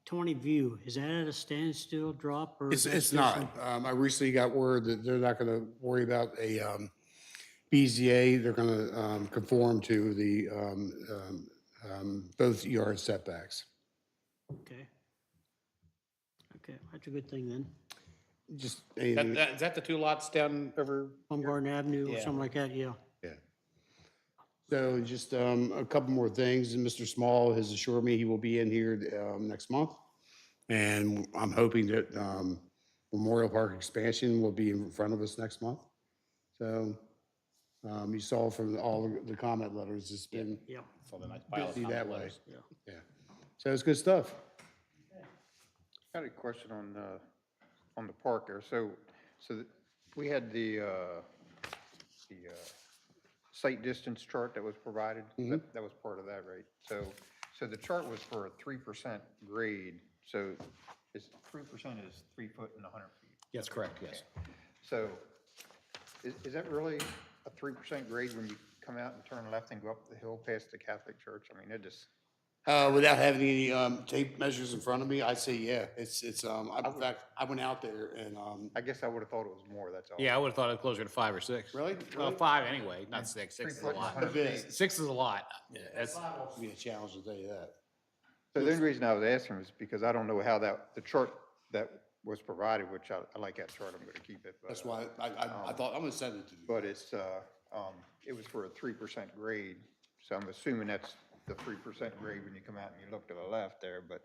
20 View, is that at a standstill drop or? is that It's still not. I recently got word that they're not gonna worry about a BZA. They're gonna conform to the both yard setbacks. Okay. Okay, that's a good thing then. Just anything. Is that the two lots down over? Baumgarten Avenue or Yeah. something like that, yeah. Yeah. So just a couple more things. And Mr. Small has assured me he will be in here next month. And I'm hoping that Memorial Park expansion will be in front of us next month. So you saw from all the comment letters, it's been Yep. Saw the nice pile of busy that comment way. letters. Yeah. So it's good stuff. I had a question on the park there. We had the site distance chart that was provided. That was part of that, right? So the chart was for a 3% grade. So 3% is 3 foot and 100 feet. That's correct, yes. So is that really a 3% grade when you come out and turn left and go up the hill past the Catholic church? I mean, it just, Without having any tape measures in front of me, I'd say, yeah, it's, in fact, I went out there and, I guess I would have thought it was more, that's all. Yeah, I would have thought it was closer to 5 or 6. Really? Well, Really? 5 anyway, not 6. 6 is a 3 foot and lot. 100 feet. 6 is a lot. Yeah, that's, It's be a challenge, to tell you that. So the only reason I was asking was because I don't know how the chart that was provided, which I like that chart, I'm gonna keep it. But, That's why I thought, I'm gonna send it to you. But it was for a 3% grade, so I'm assuming that's the 3% grade when you come out and you look to the left there, but,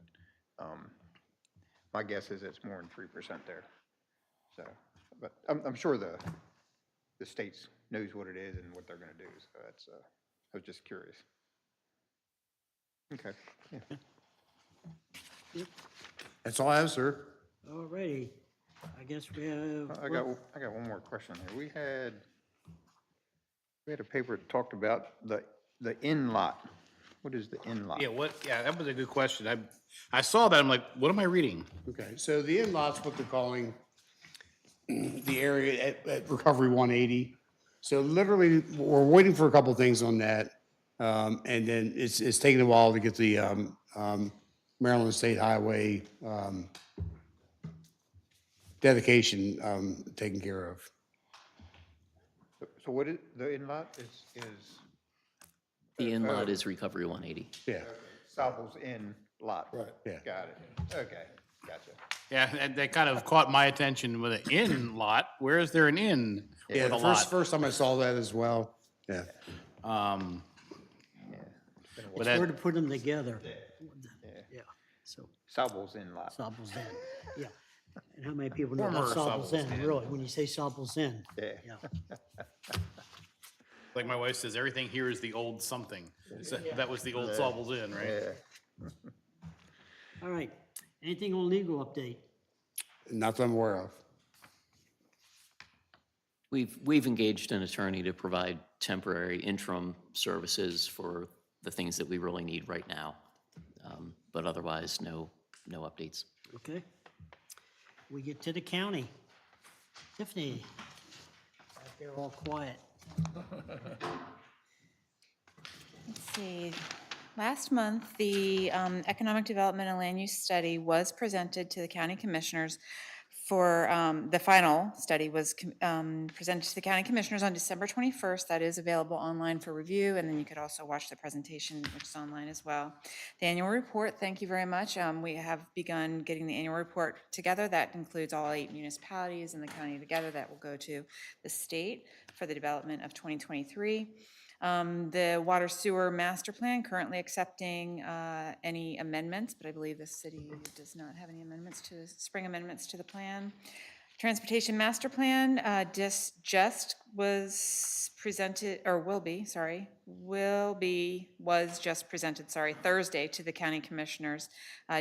my guess is it's more than 3% there. So, but I'm sure the states knows what it is and what they're gonna do, so that's, I was just curious. Okay, yeah. That's all I have, sir. All righty. I guess we have. I got one more question here. We had a paper that talked about the in-lot. What is the in-lot? yeah, that was a good question. I saw that, I'm like, what am I reading? Okay, so the in-lot's what they're calling the area at Recovery 180. So literally, we're waiting for a couple of things on that. And then it's taking a while to get the Maryland State Highway dedication taken care of. So what is, the in-lot is The in-lot is Recovery 180. Yeah, Sobel's in-lot? Right. yeah. Got it. Okay, gotcha. Yeah, and that kind of caught my attention with an in lot. Where is there an in Yeah, with a the lot? first time I saw that as well. Yeah. Um, but It's that, hard to put them together. Yeah, so Sobel's in-lot. Sobel's Inn, yeah. And how many people know Former about Sobel's Sobel's Inn, Inn. really, when you say Sobel's Inn? Yeah. Yeah. like my wife says, everything here is the old something. So that was the old Saubles Inn, right? Yeah. All right, anything on legal update? Not that I'm aware of. We've engaged an attorney to provide temporary interim services for the things that we really need right now. But otherwise, no updates. Okay. We get to the county. Tiffany, out there all quiet. Let's see. Last month, the Economic Development and Land Use Study was presented to the county commissioners for, the final study was presented to the county commissioners on December 21st. That is available online for review, and then you could also watch the presentation, which is online as well. The annual report, thank you very much. We have begun getting the annual report together. That includes all 8 municipalities in the county together. That will go to the state for the development of 2023. The water sewer master plan, currently accepting any amendments, but I believe the city does not have any amendments to, spring amendments to the plan. Transportation master plan just was presented, or will be, was just presented, Thursday to the county commissioners.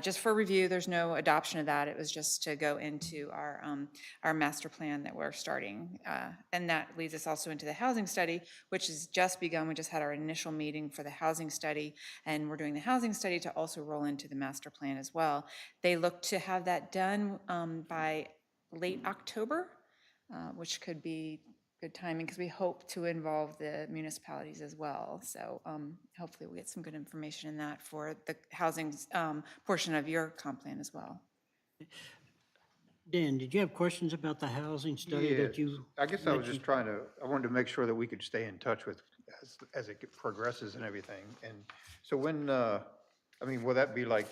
Just for review, there's no adoption of that. It was just to go into our master plan that we're starting. And that leads us also into the housing study, which has just begun. We just had our initial meeting for the housing study, and we're doing the housing study to also roll into the master plan as well. They look to have that done by late October, which could be good timing because we hope to involve the municipalities as well. So hopefully we'll get some good information in that for the housing portion of your comp plan as well. Dan, did you have questions about the housing study that Yeah, you? I guess I was just trying to, I wanted to make sure that we could stay in touch with as it progresses and everything. And so when, I mean, will that be like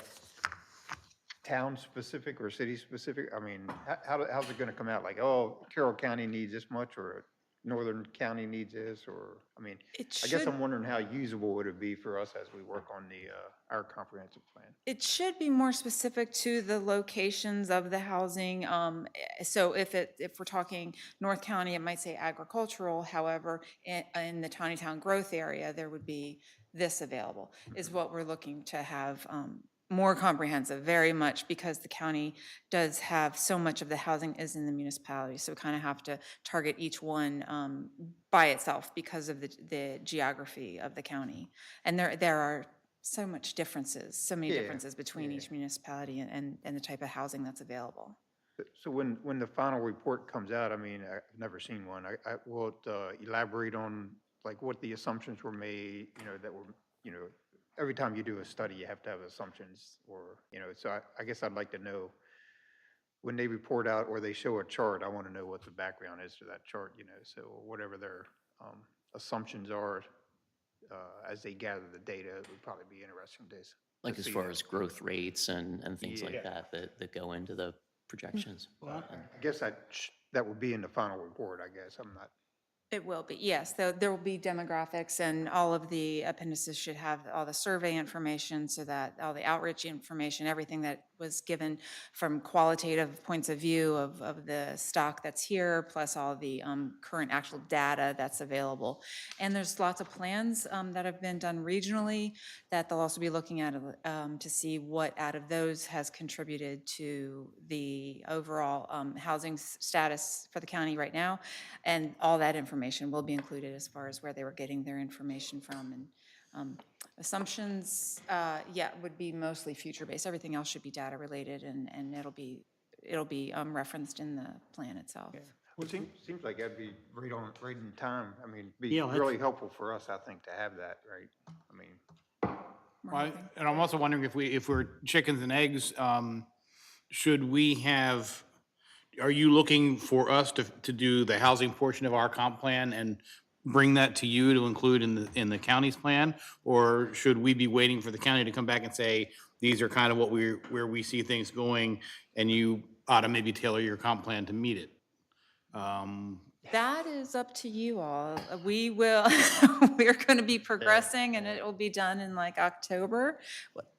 town-specific or city-specific? I mean, how's it gonna come out? Like, oh, Carroll County needs this much, or Northern County needs this, or, I mean, I guess I'm wondering how usable would it be for us as we work on our comprehensive plan? It should be more specific to the locations of the housing. So if we're talking North County, it might say agricultural. However, in the Taneytown growth area, there would be this available, is what we're looking to have more comprehensive, very much, because the county does have so much of the housing is in the municipality. So we kind of have to target each one by itself because of the geography of the county. And there are so many differences between each municipality and the type of housing that's available. So when the final report comes out, I mean, I've never seen one, will it elaborate on like what the assumptions were made, that were, every time you do a study, you have to have assumptions, or, so I guess I'd like to know when they report out or they show a chart, I want to know what the background is to that chart, so whatever their assumptions are as they gather the data, it would probably be interesting to Like as see far that. as growth rates and things like that go into the projections. I guess that would be in the final report, I guess. I'm not. It will be, yes. There will be demographics, and all of the appendices should have all the survey information, so that all the outreach information, everything that was given from qualitative points of view of the stock that's here, plus all the current actual data that's available. And there's lots of plans that have been done regionally that they'll also be looking at to see what out of those has contributed to the overall housing status for the county right now. And all that information will be included as far as where they were getting their information from. And assumptions, would be mostly future-based. Everything else should be data-related, and it'll be referenced in the plan itself. Well, it seems like that'd be right in time. I mean, be Yeah, that's- really helpful for us, I think, to have that, right? I mean, Well, and I'm also wondering if we're chickens and eggs, should we have, are you looking for us to do the housing portion of our comp plan and bring that to you to include in the county's plan? Or should we be waiting for the county to come back and say, these are kind of where we see things going, and you ought to maybe tailor your comp plan to meet it? That is up to you all. We will, we're going to be progressing and it will be done in like October.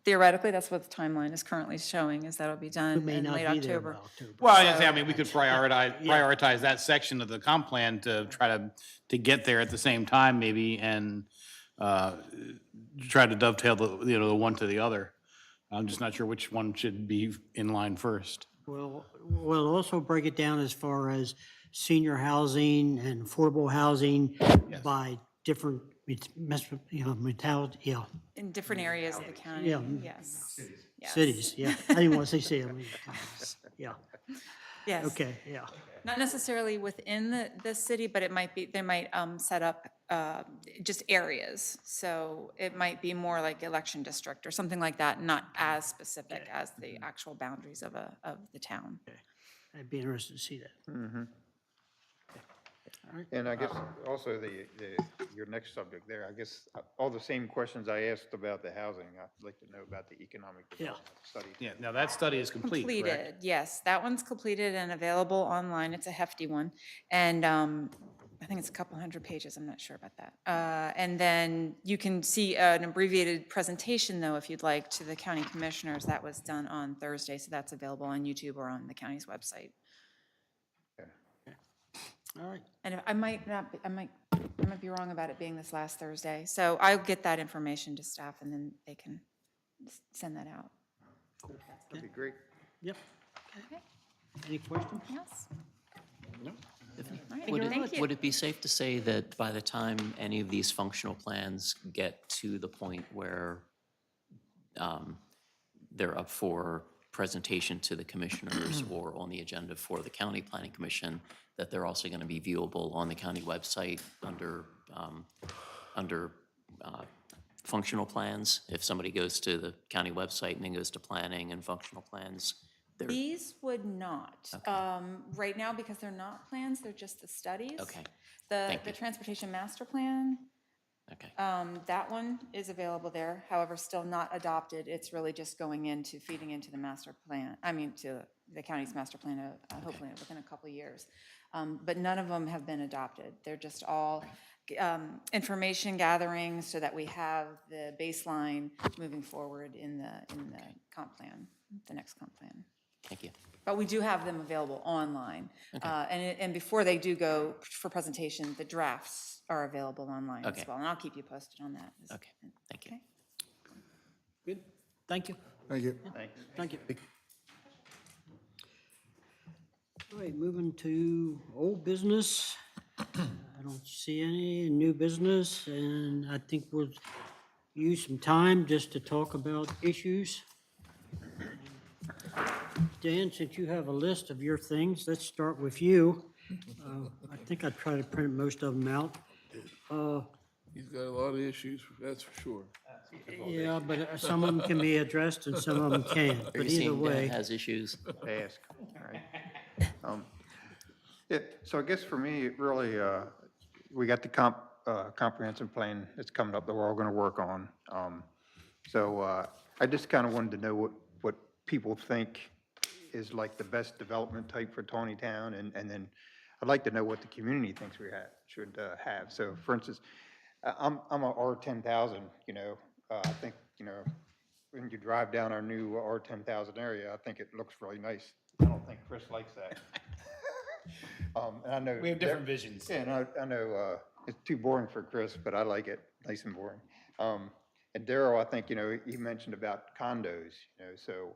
Theoretically, that's what the timeline is currently showing, is that it'll be We done may in not late be there by October. October. Well, I mean, we could prioritize that section of the comp plan to try to get there at the same time maybe, and try to dovetail the one to the other. I'm just not sure which one should be in line first. Well, we'll also break it down as far as senior housing and affordable housing by different, mentality, In different areas of the county, Yeah. yes. Yes. cities, yeah. I didn't want to say city, I mean, yeah, Yes. okay, yeah. Not necessarily within the city, but it might be, they might set up just areas. So it might be more like election district or something like that, not as specific as the actual boundaries of the town. I'd be interested to see that. And I guess also your next subject there, I guess all the same questions I asked about the housing, I'd like to know about the economic development study. Yeah, now that study is complete, correct? Completed, yes, that one's completed and available online. It's a hefty one. And I think it's a couple hundred pages, I'm not sure about that. And then you can see an abbreviated presentation, though, if you'd like, to the county commissioners. That was done on Thursday, so that's available on YouTube or on the county's website. All right, And I might not, I might be wrong about it being this last Thursday. So I'll get that information to staff and then they can send that out. That'd be great. yep. Okay, Any questions? yes? Would Thank you. would it be safe to say that by the time any of these functional plans get to the point where they're up for presentation to the commissioners or on the agenda for the county planning commission, that they're also going to be viewable on the county website under functional plans? If somebody goes to the county website and then goes to planning and functional plans, they're, These would not. Right now, because they're not plans, they're just the studies. Okay. The Thank you. transportation master plan, okay, that one is available there, however, still not adopted. It's really just going into, feeding into the master plan, to the county's master plan, hopefully within a couple of years. But none of them have been adopted. They're just all information gathering so that we have the baseline moving forward in the comp plan, the next comp plan. thank you. But we do have them available online. And before they do go for presentation, the drafts are available online as Okay. well. And I'll keep you posted on that. Okay, thank you. Okay. Good, thank you. Thank you. Thank you. All right, moving to old business. I don't see any new business, and I think we'll use some time just to talk about issues. Dan, since you have a list of your things, let's start with you. I think I tried to print most of them out. He's got a lot of issues, that's for sure. Yeah, but some of them can be addressed and some of them can't, Are but you either seeing way. Dan has issues? Ask, all right. Yeah, so I guess for me, it really, we got the comprehensive plan that's coming up that we're all gonna work on. So I just kind of wanted to know what people think is like the best development type for Taneytown, and then I'd like to know what the community thinks we should have. So for instance, I'm a R10,000, I think, when you drive down our new R10,000 area, I think it looks really nice. I don't think Chris likes that. And I know. We have different visions. Yeah, and I know it's too boring for Chris, but I like it, nice and boring. And Darryl, I think, he mentioned about condos, so,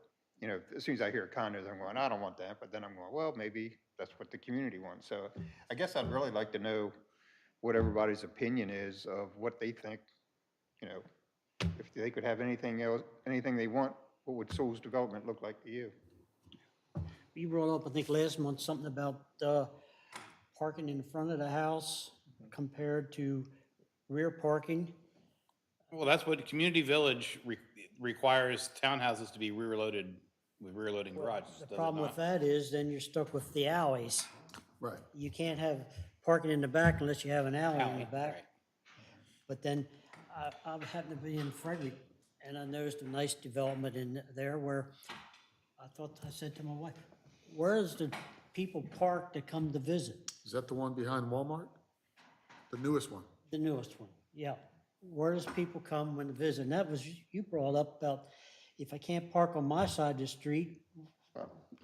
as soon as I hear condos, I'm going, I don't want that, but then I'm going, well, maybe that's what the community wants. So I guess I'd really like to know what everybody's opinion is of what they think, if they could have anything else, anything they want, what would Soul's development look like to you? You brought up, I think, last month, something about parking in front of the house compared to rear parking. Well, that's what Community Village requires townhouses to be rear-loaded with rear-loading garages. The does it problem not? with that is then you're stuck with the alleys. Right. You can't have parking in the back unless you have an alley in Alley, the back. right. But then I happened to be in Frederick and I noticed a nice development in there where I said to my wife, where's the people park that come to visit? Is that the one behind Walmart? The newest one? The newest one, yeah. Where does people come when to visit? And that was, you brought up about, if I can't park on my side of the street,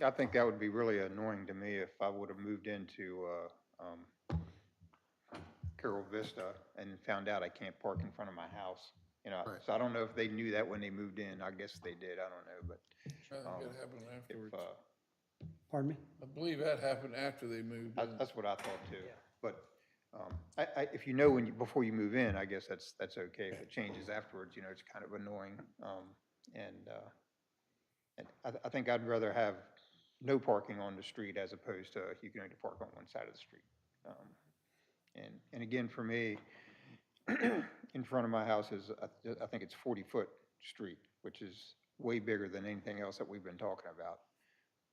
I think that would be really annoying to me if I would have moved into Carol Vista and found out I can't park in front of my house. You know, Right. so I don't know if they knew that when they moved in. I guess they did. I don't know, but I think it happened afterwards. pardon me? I believe that happened after they moved in. that's what I thought too. But if you know when you, before you move in, I guess that's okay. If it changes afterwards, you know, it's kind of annoying. And I think I'd rather have no parking on the street as opposed to you can only park on one side of the street. And again, for me, in front of my house is, I think it's 40-foot street, which is way bigger than anything else that we've been talking about.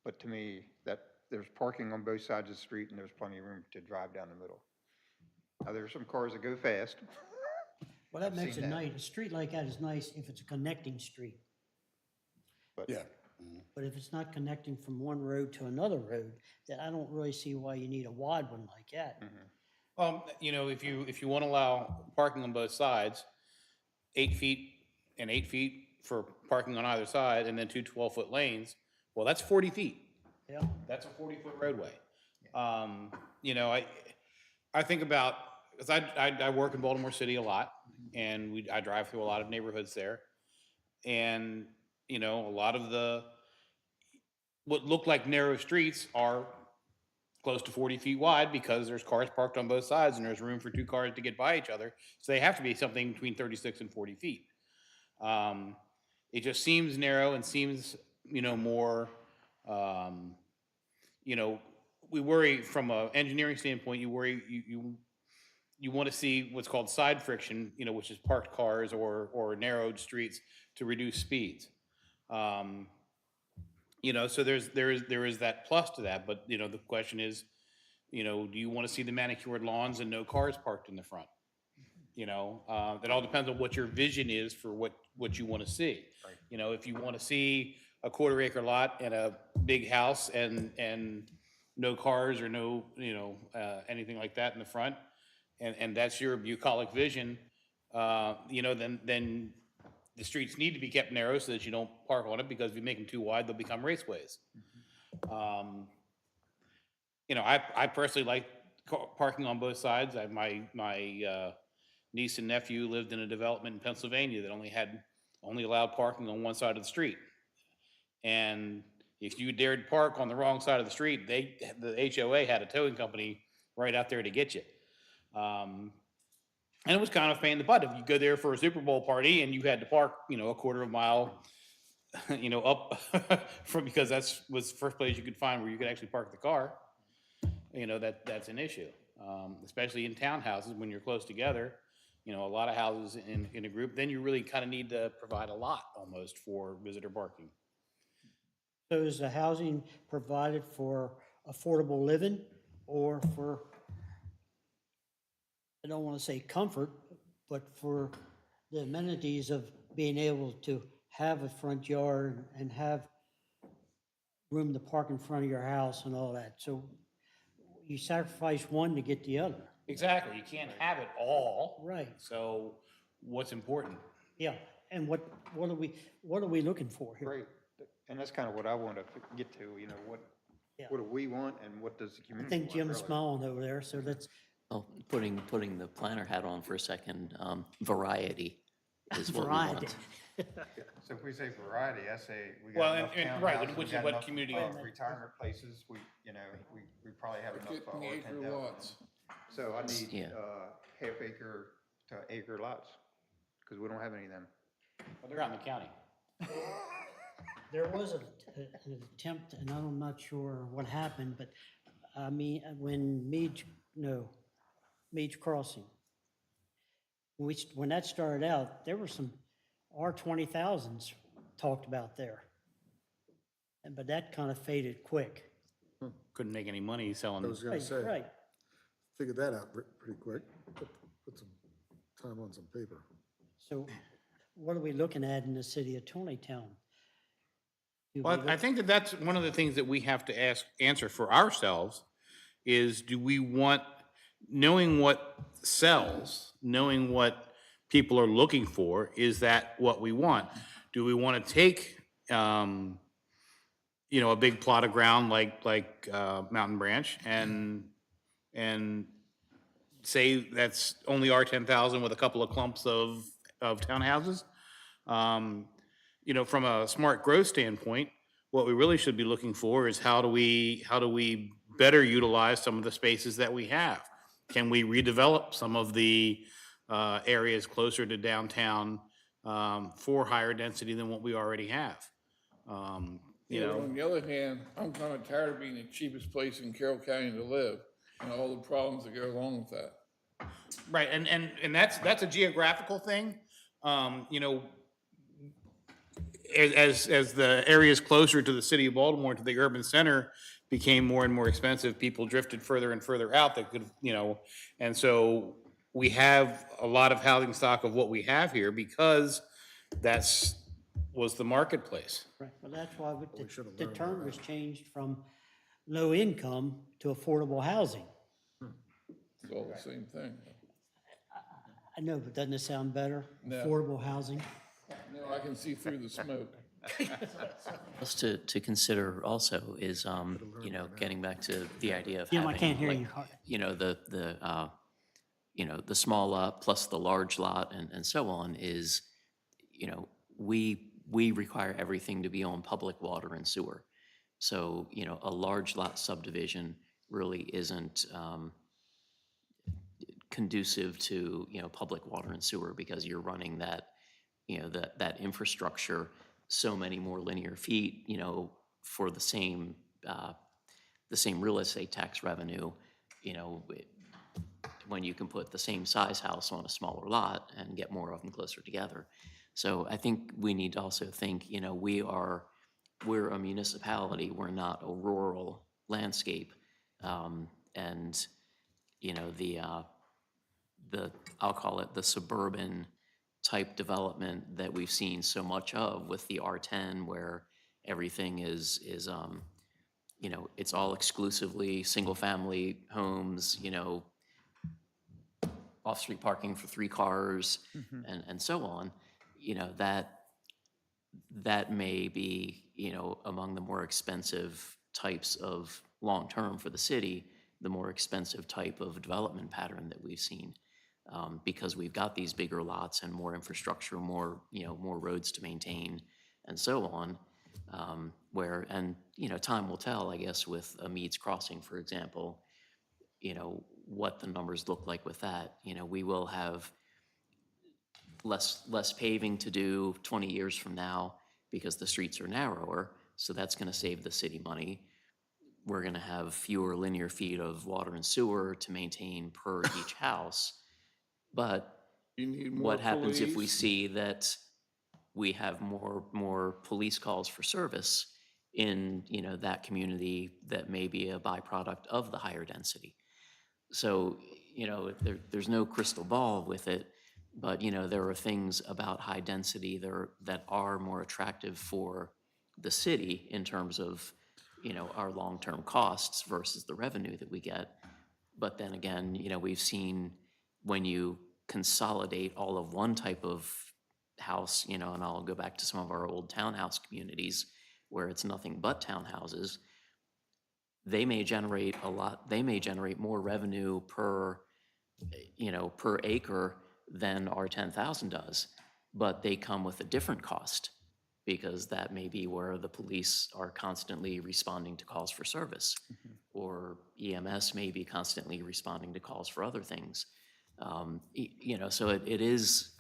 But to me, that there's parking on both sides of the street and there's plenty of room to drive down the middle. Now, there are some cars that go fast. Well, that I've makes seen it that. nice. A street like that is nice if it's a connecting street. But Yeah. But if it's not connecting from one road to another road, then I don't really see why you need a wide one like that. You know, if you want to allow parking on both sides, 8 feet and 8 feet for parking on either side, and then two 12-foot lanes, well, that's 40 feet. Yeah, That's a 40-foot roadway. You know, I think about, because I work in Baltimore City a lot, and I drive through a lot of neighborhoods there. And, you know, a lot of what look like narrow streets are close to 40 feet wide because there's cars parked on both sides and there's room for two cars to get by each other. So they have to be something between 36 and 40 feet. It just seems narrow and seems, you know, more, you know, we worry from an engineering standpoint, you worry, you want to see what's called side friction, you know, which is parked cars or narrowed streets to reduce speeds. You know, so there is that plus to that, but you know, the question is, you know, do you want to see the manicured lawns and no cars parked in the front? You know, that all depends on what your vision is for what you want to see. Right. You know, if you want to see a 1/4 acre lot and a big house and no cars or no, you know, anything like that in the front, and that's your bucolic vision, you know, then the streets need to be kept narrow so that you don't park on it, because if you make them too wide, they'll become raceways. You know, I personally like parking on both sides. My niece and nephew lived in a development in Pennsylvania that only allowed parking on one side of the street. And if you dared park on the wrong side of the street, the HOA had a towing company right out there to get you. And it was kind of a pain in the butt. If you go there for a Super Bowl party and you had to park, you know, a 1/4 mile, you know, up because was the first place you could find where you could actually park the car, you know, that's an issue. Especially in townhouses when you're close together, you know, a lot of houses in a group, then you really kind of need to provide a lot almost for visitor parking. so is the housing provided for affordable living or for, I don't want to say comfort, but for the amenities of being able to have a front yard and have room to park in front of your house and all that? So you sacrifice one to get the other. Exactly. You can't have it all. Right. So what's important? Yeah, and what are we looking for here? Great. And that's kind of what I want to get to, you know, Yeah. what do we want and what does the I community think want, Jim's really? smiling over there, so let's, Well, putting the planner hat on for a second, variety is what we variety. want. So if we say variety, I say we Well, got enough right, townhouses, which we is got what enough, community- retirement places, we probably have enough. Getting the over acre 10,000. lots. So I need, Yeah. half acre to acre lots, because we don't have any of them. Well, they're out in the county. There was an attempt, and I'm not sure what happened, but I mean, when Meade Crossing, when that started out, there were some R20,000s talked about there. But that kind of faded quick. Couldn't make any money selling. I was gonna Right, say. right. figured that out pretty quick. Put some time on some paper. So what are we looking at in the city of Taneytown? Do we Well, I look- think that that's one of the things that we have to answer for ourselves is, do we want, knowing what sells, knowing what people are looking for, is that what we want? Do we want to take, a big plot of ground like Mountain Branch and say that's only R 10,000 with a couple of clumps of townhouses? From a smart growth standpoint, what we really should be looking for is how do we better utilize some of the spaces that we have? Can we redevelop some of the areas closer to downtown for higher density than what we already have? On the other hand, I'm kind of tired of being the cheapest place in Carroll County to live and all the problems that go along with that. Right, and that's a geographical thing. As the areas closer to the city of Baltimore, to the urban center, became more and more expensive, people drifted further and further out that could, and so we have a lot of housing stock of what we have here because was the marketplace. Right, well, that's why the term was changed from low income to affordable housing. It's all the same thing. I know, but doesn't it sound better? No. Affordable housing? No, I can see through the smoke. Else to consider also is, getting back to the idea of Yeah, having. I can't hear like, you. The small lot plus the large lot and so on is, we require everything to be on public water and sewer. So, a large lot subdivision really isn't conducive to, public water and sewer because you're running that, that infrastructure so many more linear feet, for the same real estate tax revenue, when you can put the same size house on a smaller lot and get more of them closer together. So I think we need to also think, we're a municipality, we're not a rural landscape. And, I'll call it the suburban type development that we've seen so much of with the R10, where everything is it's all exclusively single-family homes, off-street parking for 3 cars, and so on, that may be, among the more expensive types of long-term for the city, the more expensive type of development pattern that we've seen. Because we've got these bigger lots and more infrastructure, more roads to maintain, and so on. Time will tell, I guess, with a Meads Crossing, for example, what the numbers look like with that. We will have less paving to do 20 years from now because the streets are narrower, so that's gonna save the city money. We're gonna have fewer linear feet of water and sewer to maintain per each house. But You need more what happens if we police. see that we have more police calls for service in, that community that may be a byproduct of the higher density? So, there's no crystal ball with it, but, there are things about high density that are more attractive for the city in terms of, our long-term costs versus the revenue that we get. But then again, we've seen when you consolidate all of one type of house, and I'll go back to some of our old townhouse communities where it's nothing but townhouses, they may generate more revenue per acre than our 10,000 does, but they come with a different cost because that may be where the police are constantly responding to calls for service, or EMS may be constantly responding to calls for other things. So it is,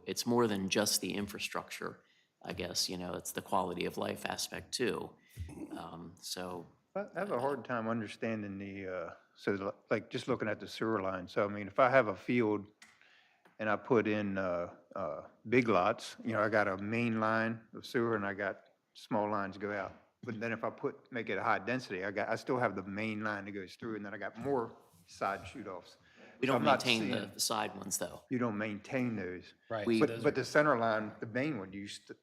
it's more than just the infrastructure, I guess, it's the quality of life aspect too. I have a hard time understanding like, just looking at the sewer line. So, I mean, if I have a field and I put in big lots, I got a main line of sewer and I got small lines go out. But then if I make it a high density, I still have the main line that goes through, and then I got more side shoot-offs. We So don't I'm not maintain seeing- the side ones, though. You don't maintain those. Right. We- so those But are- the center line, the main one,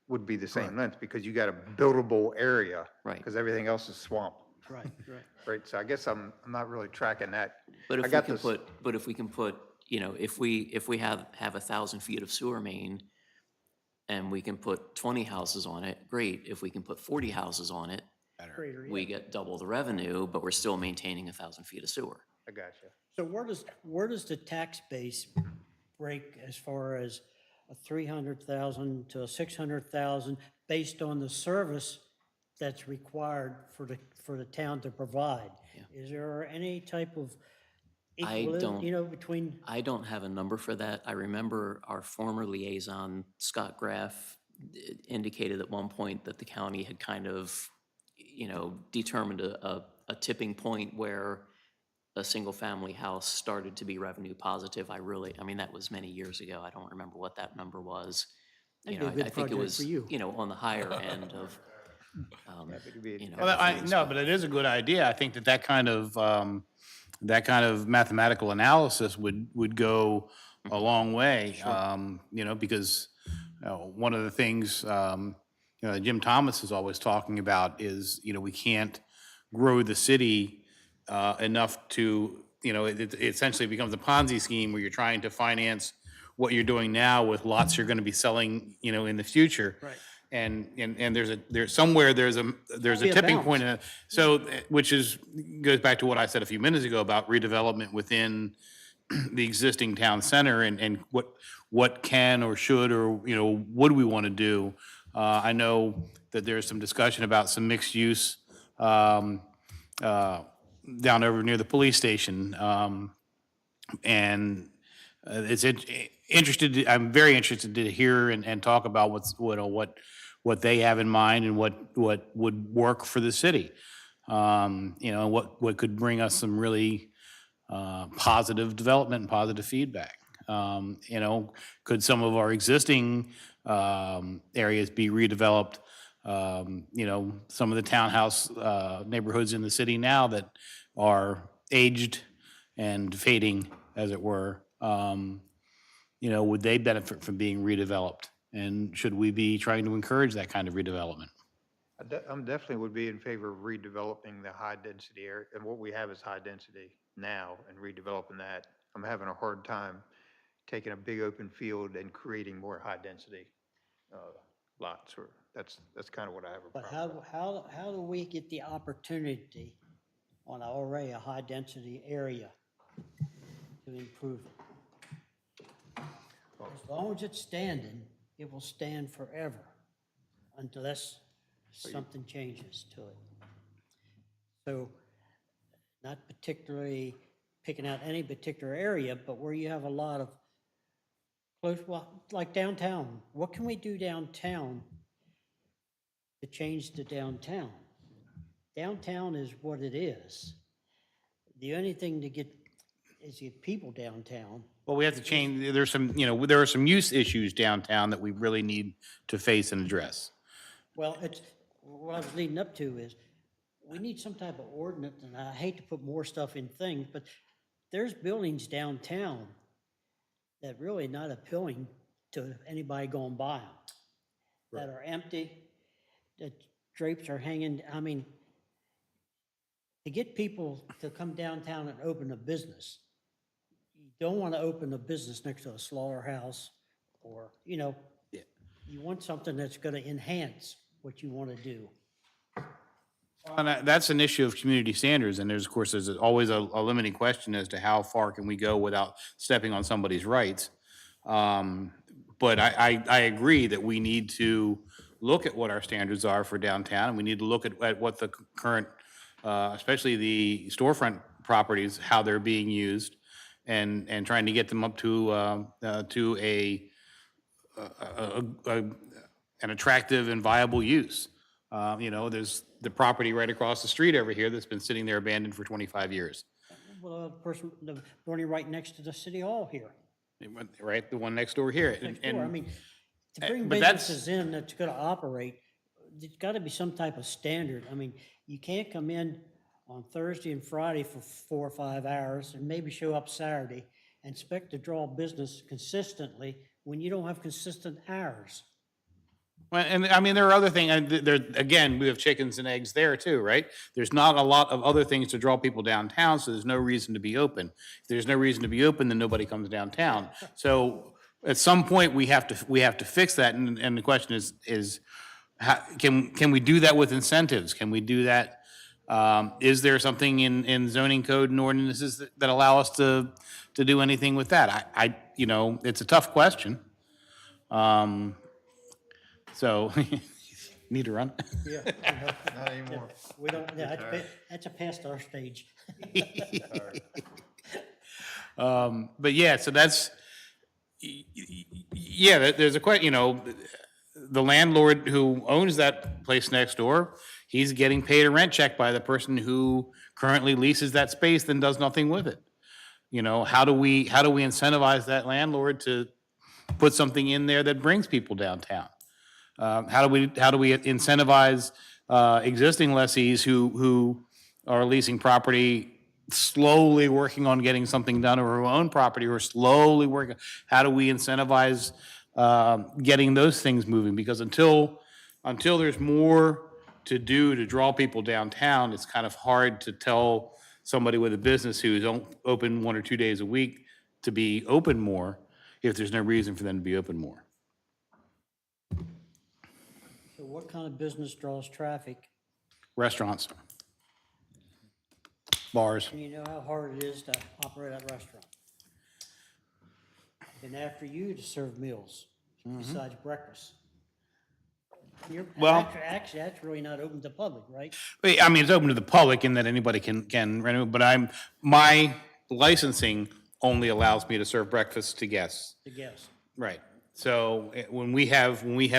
would be the same length because you got a buildable area. Right. Because everything else is swamp, Right, right. right? So I guess I'm not really tracking that. But I if we got can this- put, but if we can put, you know, if we have 1,000 feet of sewer main and we can put 20 houses on it, great. If we can put 40 houses on it, we get double the revenue, but we're still maintaining 1,000 feet of sewer. I got you. So where does the tax base break as far as a 300,000 to a 600,000 based on the service that's required for the town to provide? Is there any type of equilibrium, you know, between? I don't have a number for that. I remember our former liaison, Scott Graff, indicated at one point that the county had kind of, you know, determined a tipping point where a single-family house started to be revenue positive. I mean, that was many years ago. I don't remember what that number was. You know, That'd be a I good think it project was, for you. you know, on the higher end of, you know. Well, no, but it is a good idea. I think that kind of mathematical analysis would go a long way. You know, because one of the things, you know, Jim Thomas is always talking about is, you know, we can't grow the city enough to, you know, it essentially becomes a Ponzi scheme where you're trying to finance what you're doing now with lots you're going to be selling, you know, in the future. Right. And there's a Be a tipping balance. point in it. So, which goes back to what I said a few minutes ago about redevelopment within the existing town center and what can or should or, you know, would we want to do. I know that there's some discussion about some mixed use down over near the police station. And I'm very interested to hear and talk about what they have in mind and what would work for the city. You know, and what could bring us some really positive development and positive feedback. You know, could some of our existing areas be redeveloped? You know, some of the townhouse neighborhoods in the city now that are aged and fading, as it were, you know, would they benefit from being redeveloped? And should we be trying to encourage that kind of redevelopment? I'm definitely would be in favor of redeveloping the high-density area, and what we have is high-density now, and redeveloping that. I'm having a hard time taking a big open field and creating more high-density lots, or that's kind of what I have a But problem with. how do we get the opportunity on already a high-density area to improve it? As long as it's standing, it will stand forever unless something changes to it. So, not particularly picking out any particular area, but where you have a lot of close, well, like downtown. What can we do downtown to change the downtown? Downtown is what it is. The only thing to get is get people downtown. Well, we have to change, there's some, you know, there are some use issues downtown that we really need to face and address. Well, it's, what I was leading up to is, we need some type of ordinance, and I hate to put more stuff in things, but there's buildings downtown that really not appealing to anybody going by them, that are empty, that drapes are hanging, I mean, to get people to come downtown and open a business, you don't want to open a business next to a slaughterhouse or, you know, you want something that's going to enhance what you want to do. And that's an issue of community standards, and there's, of course, there's always a limiting question as to how far can we go without stepping on somebody's rights. But I agree that we need to look at what our standards are for downtown, and we need to look at what the current, especially the storefront properties, how they're being used, and trying to get them up to an attractive and viable use. You know, there's the property right across the street over here that's been sitting there abandoned for 25 years. Well, the building right next to the city hall here, Right, the one next door here. next door. I mean, to bring but that's- businesses in that's gonna operate, there's gotta be some type of standard. I mean, you can't come in on Thursday and Friday for 4 or 5 hours and maybe show up Saturday and expect to draw business consistently when you don't have consistent hours. Well, and I mean, there are other things, and there, again, we have chickens and eggs there too, right? There's not a lot of other things to draw people downtown, so there's no reason to be open. If there's no reason to be open, then nobody comes downtown. So at some point, we have to fix that, and the question is, how, can we do that with incentives? Can we do that? Is there something in zoning code and ordinances that allow us to do anything with that? You know, it's a tough question. So, need to run? Yeah. Not anymore. We don't, yeah, that's a past our stage. But yeah, so that's, yeah, there's a question, you know, the landlord who owns that place next door, he's getting paid a rent check by the person who currently leases that space, then does nothing with it. You know, how do we incentivize that landlord to put something in there that brings people downtown? How do we incentivize existing lessees who are leasing property, slowly working on getting something done, or who own property, or slowly working? How do we incentivize getting those things moving? Because until there's more to do to draw people downtown, it's kind of hard to tell somebody with a business who's open 1 or 2 days a week to be open more if there's no reason for them to be open more. So what kind of business draws traffic? Restaurants, bars. And you know how hard it is to operate a restaurant. And after you to serve meals besides breakfast. Well- Actually, that's really not open to public, right? I mean, it's open to the public in that anybody can rent it, but my licensing only allows me to serve breakfast to guests. To guess. Right. So when we have, you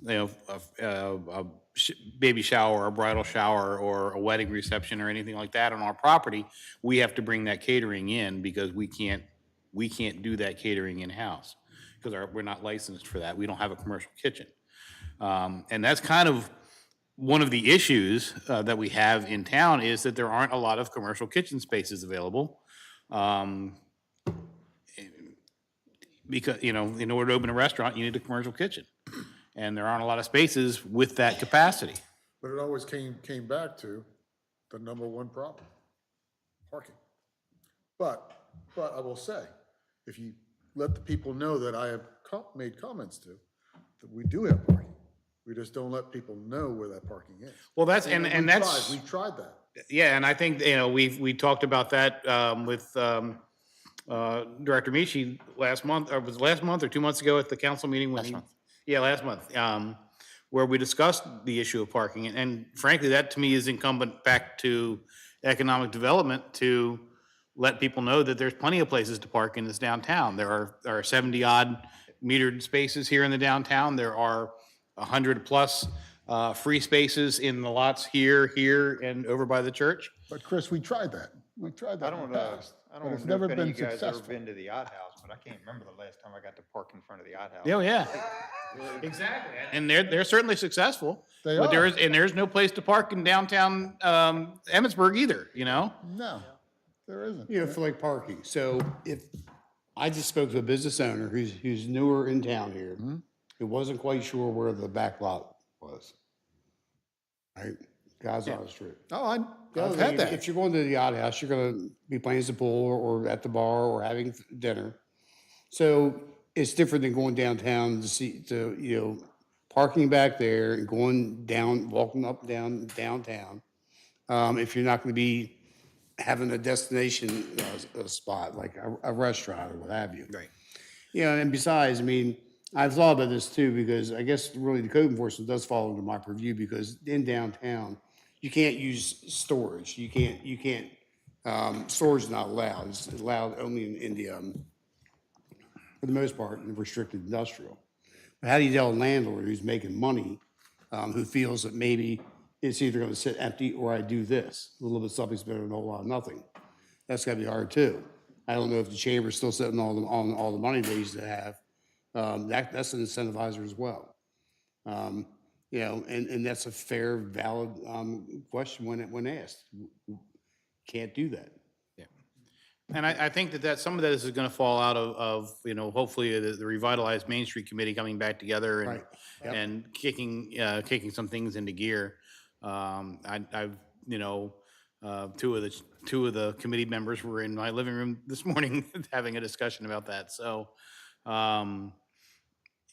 know, a baby shower, a bridal shower, or a wedding reception, or anything like that on our property, we have to bring that catering in because we can't do that catering in-house because we're not licensed for that. We don't have a commercial kitchen. And that's kind of one of the issues that we have in town, is that there aren't a lot of commercial kitchen spaces available. Because, you know, in order to open a restaurant, you need a commercial kitchen. And there aren't a lot of spaces with that capacity. But it always came back to the number one problem, parking. But I will say, if you let the people know that I have made comments to, that we do have parking. We just don't let people know where that parking is. Well, that's, We tried that. yeah, and I think, you know, we talked about that with Director Mishi last month, or was it last month or 2 months ago at the council meeting? Last month. Yeah, last month, where we discussed the issue of parking. And frankly, that to me is incumbent back to economic development to let people know that there's plenty of places to park in this downtown. There are 70-odd metered spaces here in the downtown. There are 100+ free spaces in the lots here, and over by the church. But Chris, we tried that. We tried I that in don't the know, past. I but don't it's know never if any of been you guys ever successful. been to the Odd House, but I can't remember the last time I got to park in front of the Odd House. Oh, yeah. Exactly. And they're certainly successful. They But are. there's no place to park in downtown Emmitsburg either, you know? No, there isn't. You know, for like parking. So if, I just spoke to a business owner who's newer in town here, who wasn't quite sure where the back lot was. Right? Guys on the street. Oh, I've If had that. If you're going to the Odd House, you're gonna be playing some pool or at the bar or having dinner. So it's different than going downtown you know, parking back there and going down, walking up, down, downtown. If you're not gonna be having a destination a spot, like a restaurant or what have you. Right. You know, and besides, I mean, I've thought about this too, because I guess really the code enforcement does fall under my purview, because in downtown, you can't use storage. You can't, storage is not allowed. It's allowed only in the, for the most part, in the restricted industrial. But how do you tell a landlord who's making money, who feels that maybe it's either gonna sit empty or I do this? A little bit of something's better than a whole lot of nothing. That's gotta be hard too. I don't know if the chamber's still sitting on all the money they used to have. That's an incentivizer as well. You know, and that's a fair, valid question when asked. Can't do that. And I think that some of that is gonna fall out of, you know, hopefully the revitalized Main Street Committee coming back together and, Right. Yep. and kicking some things into gear. I've, you know, two of the committee members were in my living room this morning having a discussion about that. So,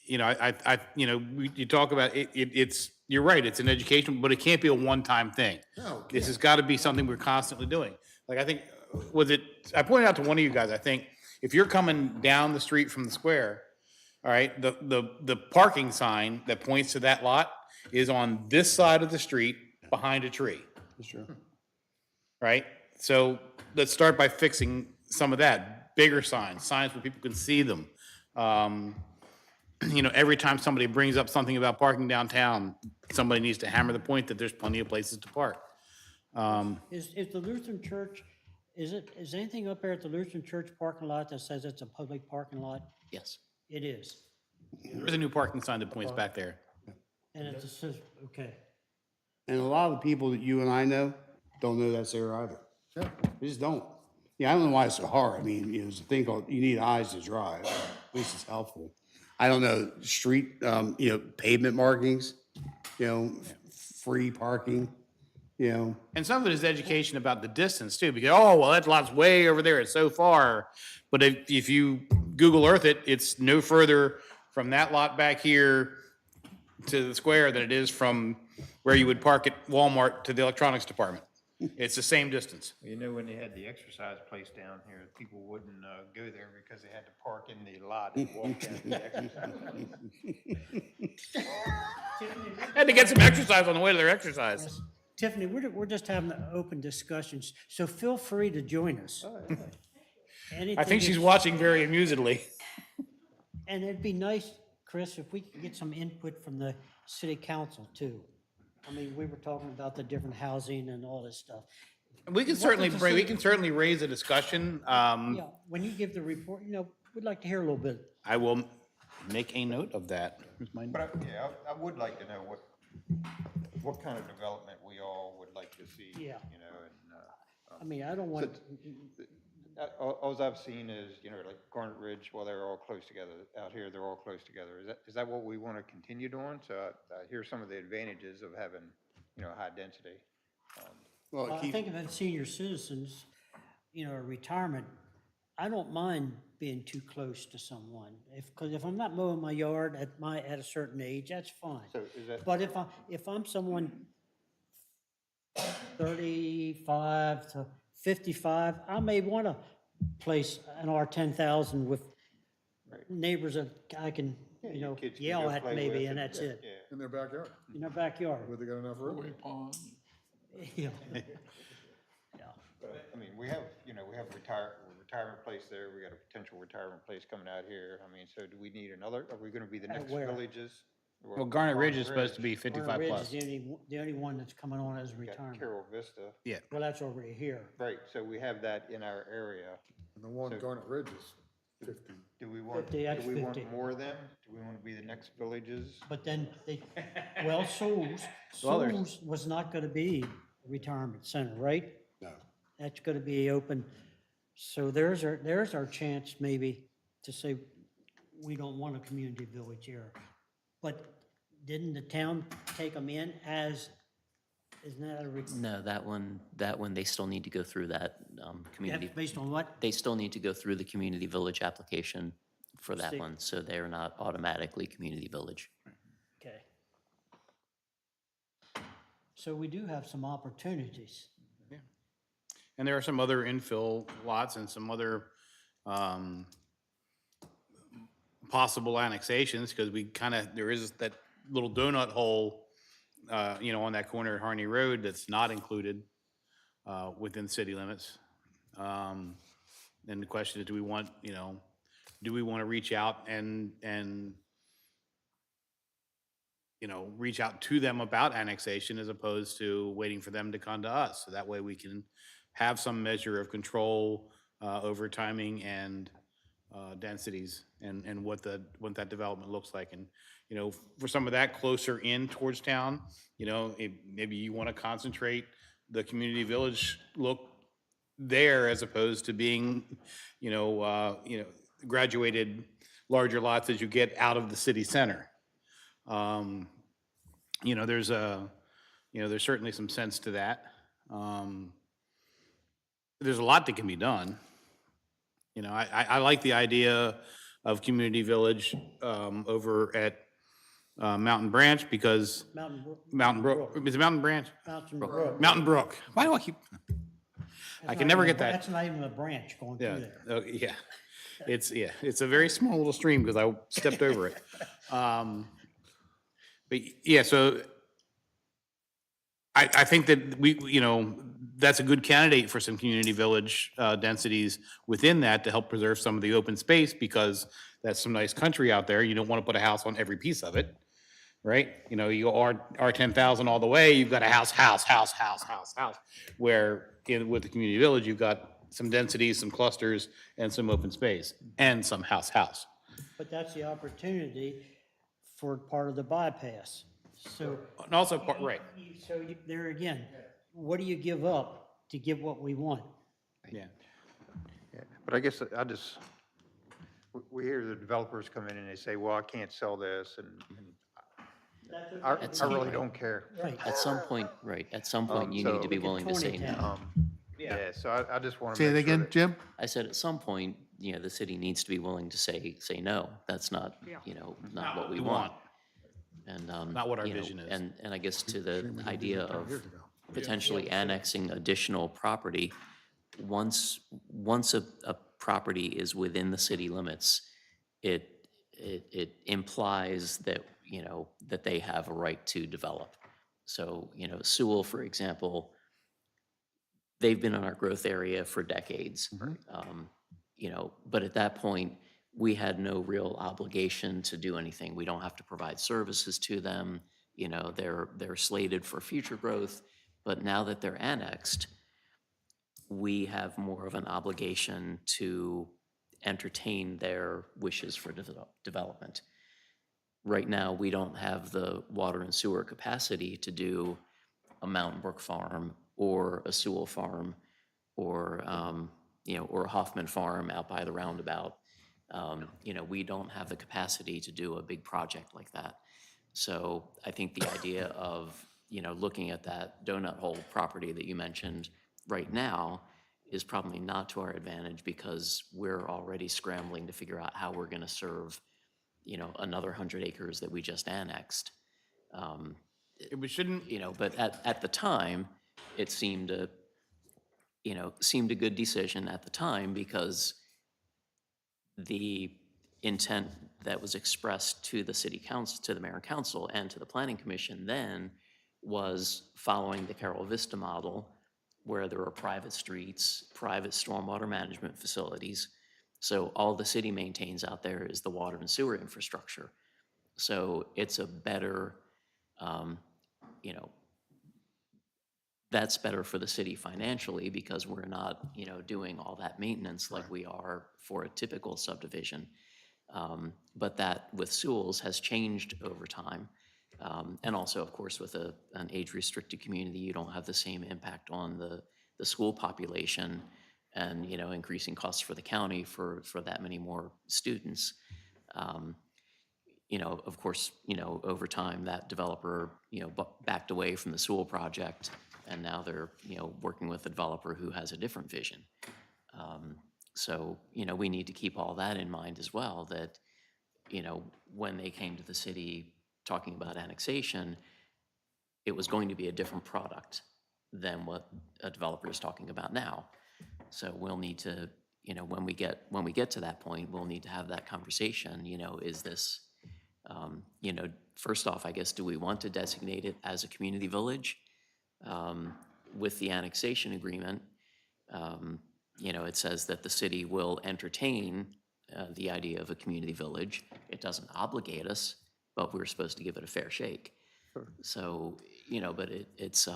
you know, you know, you talk about it's, you're right, it's an education, but it can't be a one-time thing. No, it This has got to be something we're constantly doing. Like, I think, I pointed out to one of you guys, I think, if you're coming down the street from the square, all right, the parking sign that points to that lot is on this side of the street behind a tree, That's true. right? So let's start by fixing some of that. Bigger signs where people can see them. You know, every time somebody brings up something about parking downtown, somebody needs to hammer the point that there's plenty of places to park. Is the Lutheran Church, is anything up there at the Lutheran Church parking lot that says it's a public parking lot? Yes. It is. There's a new parking sign that points back there. And it says, okay. And a lot of the people that you and I know don't know that's there either. They just don't. Yeah, I don't know why it's so hard. I mean, you know, there's a thing called, you need eyes to drive. At least it's helpful. I don't know, street, you know, pavement markings, you know, free parking, you know. And some of it is education about the distance too, because, oh, well, that lot's way over there, it's so far. But if you Google Earth it, it's no further from that lot back here to the square than it is from where you would park at Walmart to the electronics department. It's the same distance. You know, when they had the exercise place down here, people wouldn't go there because they had to park in the lot and walk down to the exercise. Had to get some exercise on the way to their exercise. Tiffany, we're just having open discussions, so feel free to join us. I think she's watching very amusedly. And it'd be nice, Chris, if we could get some input from the city council too. I mean, we were talking about the different housing and all this stuff. We can certainly raise a discussion. Yeah, when you give the report, you know, we'd like to hear a little bit. I will make a note of that. Here's my- But I would like to know what kind of development we all would like to see. Yeah. You know, and, I mean, I don't want, all I've seen is, you know, like Garnet Ridge, well, they're all close together. Out here, they're all close together. Is that what we want to continue doing? So I hear some of the advantages of having, you know, high density. Well, I think of senior citizens, you know, retirement, I don't mind being too close to someone. Because if I'm not mowing my yard at a certain age, that's fine. So is that? But if I'm someone 35 to 55, I may want to place an R10,000 with neighbors that I can, you know, kids can yell go at play maybe, with and that's it, Yeah. In their backyard, in their backyard. where they got enough room. Pond. Yeah. But, I mean, we have retirement place there. We got a potential retirement place coming out here. I mean, so do we need another? Are we going to be the next where? villages? Well, Garnet Ridge is supposed to be Garnet 55 Ridge plus. is the only one that's coming on as Got retirement. Carroll Vista. Well, that's over here. Right, so we have that in our area. And the one Garnet Ridge is 50. Do we want, 50, do that's we want 50. more of them? Do we want to be the next villages? But then well, Souls was not going to be a retirement center, right? No. That's going to be open. So there's our chance maybe to say, we don't want a community village here. But didn't the town take them in as, isn't that a, No, that one, they still need to go through that community. based on what? They still need to go through the community village application for that See. one, so they're not automatically community village. Okay. So we do have some opportunities. And there are some other infill lots and some other possible annexations, because there is that little donut hole, you know, on that corner at Harney Road that's not included within city limits. And the question is, do we want to reach out and you know, reach out to them about annexation as opposed to waiting for them to come to us? So that way we can have some measure of control over timing and densities and what that development looks like. And, for some of that closer in towards town, maybe you want to concentrate the community village look there as opposed to being, graduated larger lots as you get out of the city center. There's there's certainly some sense to that. There's a lot that can be done. I like the idea of community village over at Mountain Branch because Mountain Brook, is it Mountain Branch? Mountain Brook. Mountain Brook. Why do I keep? I can never get that. That's not even a branch going Yeah, through there. yeah. It's a very small little stream because I stepped over it. But yeah, so I think that that's a good candidate for some community village densities within that to help preserve some of the open space because that's some nice country out there. You don't want to put a house on every piece of it, right? You go R10,000 all the way, you've got a house. Where with the community village, you've got some densities, some clusters, and some open space, and some house. But that's the opportunity for part of the bypass. So. And also, right, So there again, what do you give up to get what we want? yeah. Yeah, but I guess we hear the developers come in and they say, well, I can't sell this, and I really don't care. Right. At some point, right, at some point, you need to be so- willing to say no. Taneytown. Yeah, so I just want to Say make that sure again, that. Jim? I said, at some point, the city needs to be willing to say no. That's not, not what we want. And, Not what our vision is. And I guess to the idea of potentially annexing additional property, once a property is within the city limits, it implies that, that they have a right to develop. So, Sewell, for example, they've been in our growth area for decades. But at that point, we had no real obligation to do anything. We don't have to provide services to them. They're slated for future growth. But now that they're annexed, we have more of an obligation to entertain their wishes for development. Right now, we don't have the water and sewer capacity to do a Mountain Brook farm or a Sewell farm or, or a Hoffman farm out by the roundabout. We don't have the capacity to do a big project like that. So I think the idea of, looking at that donut hole property that you mentioned right now is probably not to our advantage because we're already scrambling to figure out how we're going to serve, another 100 acres that we just annexed. We shouldn't, But at the time, it seemed a good decision at the time because the intent that was expressed to the city council, to the mayor and council, and to the planning commission then was following the Carol Vista model, where there are private streets, private stormwater management facilities. So all the city maintains out there is the water and sewer infrastructure. So it's a better, that's better for the city financially because we're not, doing all that maintenance like we are for a typical subdivision. But that with Sewell's has changed over time. And also, of course, with an age-restricted community, you don't have the same impact on the school population and, increasing costs for the county for that many more students. Of course, over time, that developer, backed away from the Sewell project, and now they're, working with a developer who has a different vision. So, we need to keep all that in mind as well, that, when they came to the city talking about annexation, it was going to be a different product than what a developer is talking about now. So we'll need to, when we get to that point, we'll need to have that conversation, is this, first off, I guess, do we want to designate it as a community village? With the annexation agreement, it says that the city will entertain the idea of a community village. It doesn't obligate us, but we're supposed to give it a fair shake. So, but it's,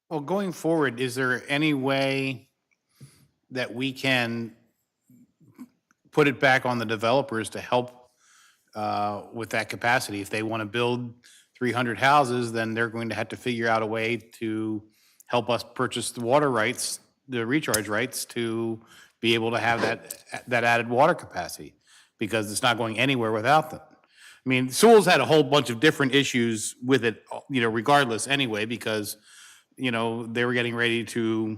well, going forward, is there any way that we can put it back on the developers to help with that capacity. If they want to build 300 houses, then they're going to have to figure out a way to help us purchase the water rights, the recharge rights, to be able to have that added water capacity, because it's not going anywhere without them. I mean, Sewell's had a whole bunch of different issues with it, regardless anyway, because, they were getting ready to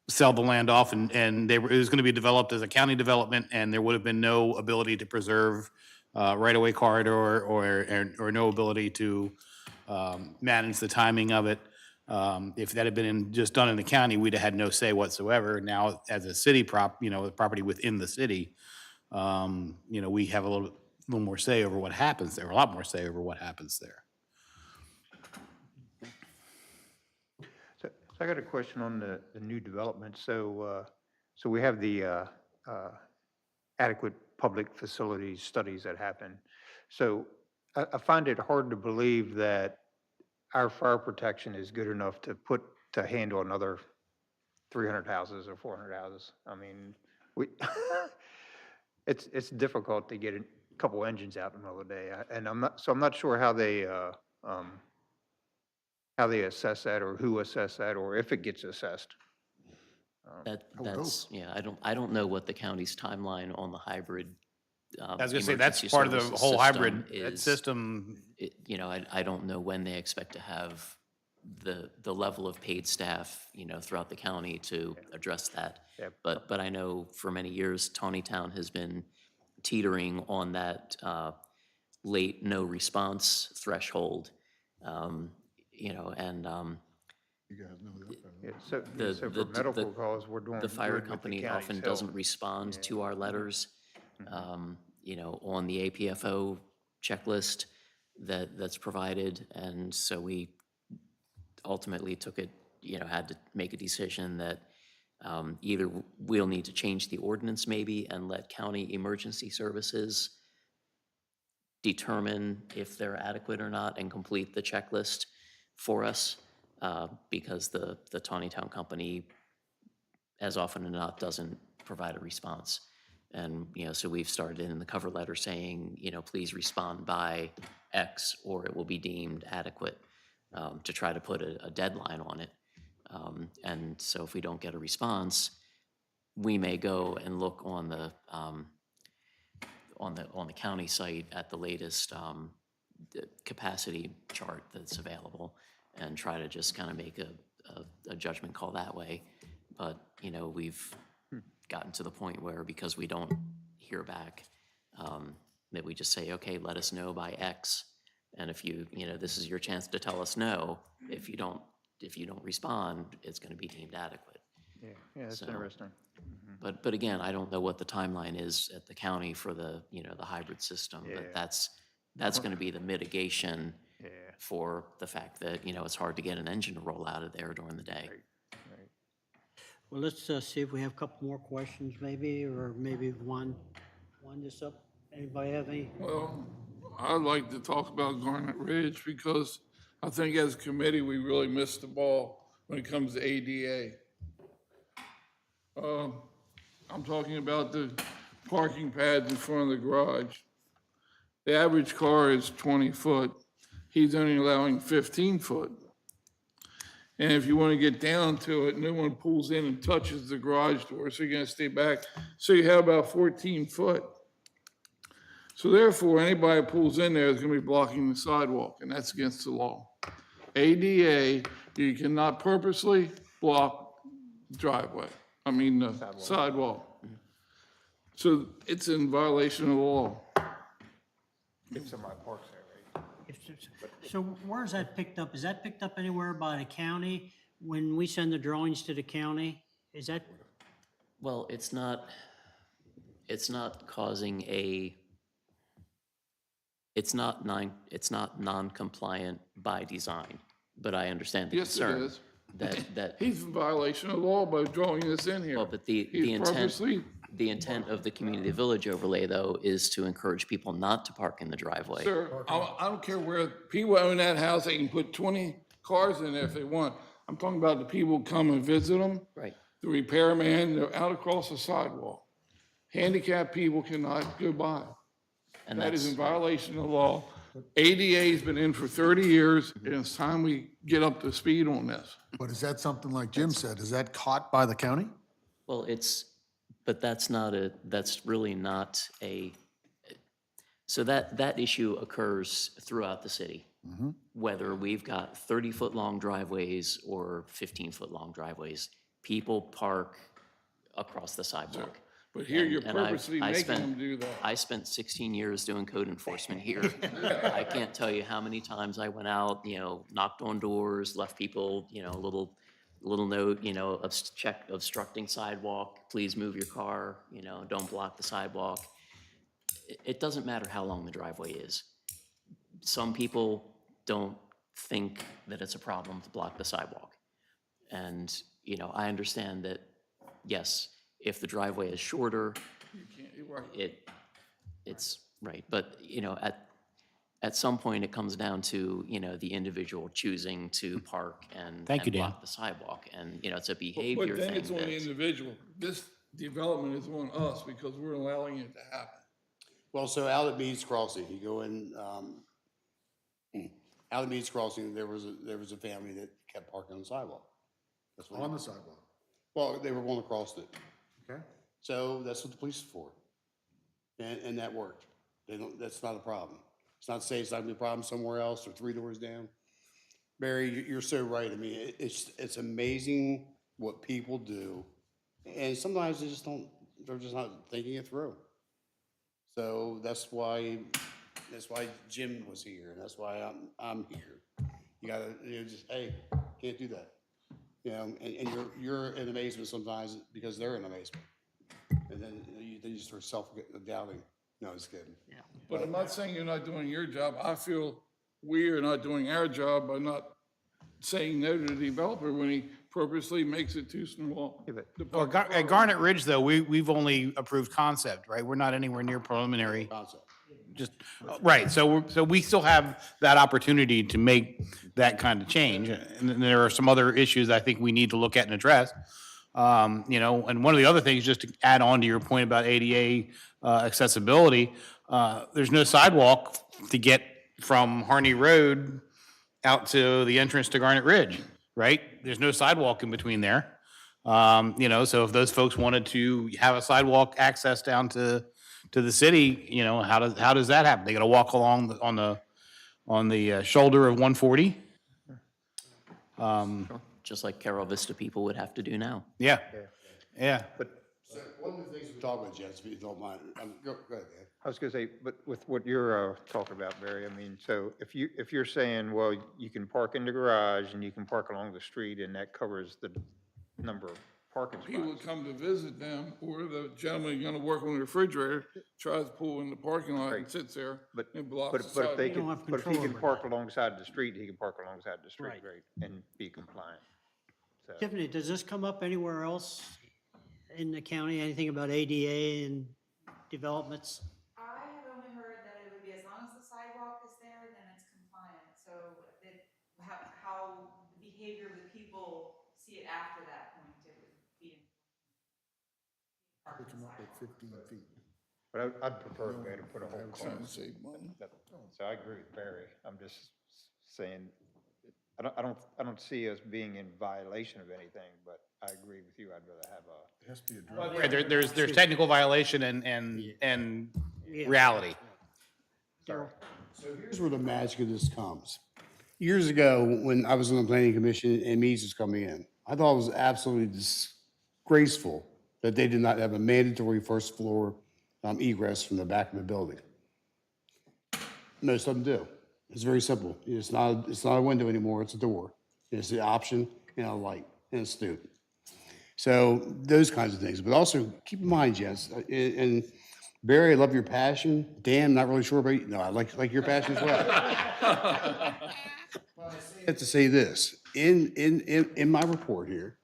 sell the land off, and it was going to be developed as a county development, and there would have been no ability to preserve right-of-way corridor or no ability to manage the timing of it. If that had been just done in the county, we'd have had no say whatsoever. Now, as a city property within the city, we have a little more say over what happens there, a lot more say over what happens there. So I got a question on the new development. So we have the adequate public facilities studies that happen. So I find it hard to believe that our fire protection is good enough to handle another 300 houses or 400 houses. I mean, it's difficult to get a couple engines out in the middle of the day. And I'm not sure how they assess that, or who assess that, or if it gets assessed. That's, I don't know what the county's timeline on the hybrid. I was gonna say, that's emergency part of the services whole system hybrid is. system. I don't know when they expect to have the level of paid staff, throughout the county to address that. Yeah. But I know for many years, Taneytown has been teetering on that late no response threshold. And Yeah, so for medical calls, we're doing. the fire doing with company county's often help. doesn't respond to our letters, on the APFO checklist that's provided. And so we ultimately took it, had to make a decision that either we'll need to change the ordinance maybe and let county emergency services determine if they're adequate or not and complete the checklist for us, because the Taneytown company, as often as not, doesn't provide a response. And, so we've started in the cover letter saying, please respond by X or it will be deemed adequate, to try to put a deadline on it. And so if we don't get a response, we may go and look on the county site at the latest the capacity chart that's available and try to just kind of make a judgment call that way. But, we've gotten to the point where, because we don't hear back, that we just say, okay, let us know by X. And if this is your chance to tell us no. If you don't respond, it's going to be deemed adequate. Yeah, that's So- interesting. But again, I don't know what the timeline is at the county for the hybrid system. Yeah. But that's going to be the mitigation Yeah. for the fact that, it's hard to get an engine to roll out of there during the day. Right. Well, let's see if we have a couple more questions maybe, or maybe one this up. Anybody have any? Well, I'd like to talk about Garnet Ridge because I think as a committee, we really missed the ball when it comes to ADA. I'm talking about the parking pads in front of the garage. The average car is 20 foot. He's only allowing 15 foot. And if you want to get down to it, no one pulls in and touches the garage door, so you're going to stay back. So you have about 14 foot. So therefore, anybody that pulls in there is going to be blocking the sidewalk, and that's against the law. ADA, you cannot purposely block the sidewalk. So it's in violation of the law. If somebody parks there, right? So where's that picked up? Is that picked up anywhere by the county? When we send the drawings to the county, is that? Well, it's not causing it's not non-compliant by design, but I understand the Yes, it concern. is. That, He's in violation of the law by drawing this in here. well, but the He's intent, purposely, the intent of the community village overlay, though, is to encourage people not to park in the driveway. sir, I don't care where, people own that house, they can put 20 cars in there if they want. I'm talking about the people who come and visit them, Right. the repairman, they're out across the sidewalk. Handicapped people cannot go by. And That is that's, in violation of the law. ADA's been in for 30 years, and it's time we get up to speed on this. But is that something like Jim said, is that caught by the county? well, but that's really not so that issue occurs throughout the city. Whether we've got 30-foot long driveways or 15-foot long driveways, people park across the sidewalk. But here you're And I've- purposely I making spent- them do that. I spent 16 years doing code enforcement here. I can't tell you how many times I went out, knocked on doors, left people, a little note, obstructing sidewalk, please move your car, don't block the sidewalk. It doesn't matter how long the driveway is. Some people don't think that it's a problem to block the sidewalk. And, I understand that, yes, if the driveway is shorter, it's right. But, at some point, it comes down to, the individual choosing to park and Thank you, Dan. block the sidewalk. And, it's a behavior But then thing it's on the that, individual. This development is on us because we're allowing it to happen. Well, so out at Meads Crossing, you go in, out at Meads Crossing, there was a family that kept parking on the sidewalk. That's what, On the sidewalk, well, they were going across it. okay? So that's what the police is for. And that worked. That's not a problem. It's not to say it's not gonna be a problem somewhere else or 3 doors down. Barry, you're so right. I mean, it's amazing what people do. And sometimes they're just not thinking it through. So that's why Jim was here, and that's why I'm here. You gotta, just, hey, can't do that. And you're in amazement sometimes because they're in amazement. And then you start self-doubting. No, it's good. But I'm not saying you're not doing your job. I feel we are not doing our job by not saying no to the developer when he purposely makes it too small. Well, at Garnet Ridge, though, we've only approved concept, right? We're not anywhere near preliminary. Concept. Just, right, so we still have that opportunity to make that kind of change. And then there are some other issues I think we need to look at and address. And one of the other things, just to add on to your point about ADA accessibility, there's no sidewalk to get from Harney Road out to the entrance to Garnet Ridge, right? There's no sidewalk in between there. So if those folks wanted to have a sidewalk access down to the city, how does that happen? They got to walk along on the shoulder of 140? just like Carol Vista people would have to do now. Yeah, yeah. So one of the things we talk about, Jess, if you don't mind, go ahead, Dan. I was gonna say, but with what you're talking about, Barry, I mean, so if you're saying, well, you can park in the garage and you can park along the street and that covers the number of parking People spots. come to visit them, or the gentleman gonna work on the refrigerator, tries to pull in the parking lot and Right. sits there But, and blocks but the if they sidewalk. don't can, have but if he control can over park alongside the street, he can park alongside the street, Right. right, and be compliant. So, Tiffany, does this come up anywhere else in the county? Anything about ADA and developments? I have only heard that it would be as long as the sidewalk is there, then it's compliant. So how the behavior of the people see it after that point, it would be. They come up with 15 feet. but I'd prefer to be able to put a whole car. Trying to save money. So I agree with Barry. I'm just saying, I don't see us being in violation of anything, but I agree with you. I'd rather have a. It has to be a driveway. Right, there's technical violation and Yeah. reality. Daryl? So here's where the magic of this comes. Years ago, when I was on the planning commission and Meads was coming in, I thought it was absolutely disgraceful that they did not have a mandatory first floor egress from the back of the building. Most of them do. It's very simple. It's not a window anymore, it's a door. It's the option and a light and a stoop. So those kinds of things. But also keep in mind, Jess, and Barry, I love your passion. Dan, not really sure about you. No, I like your passion as well. I have to say this, in my report here,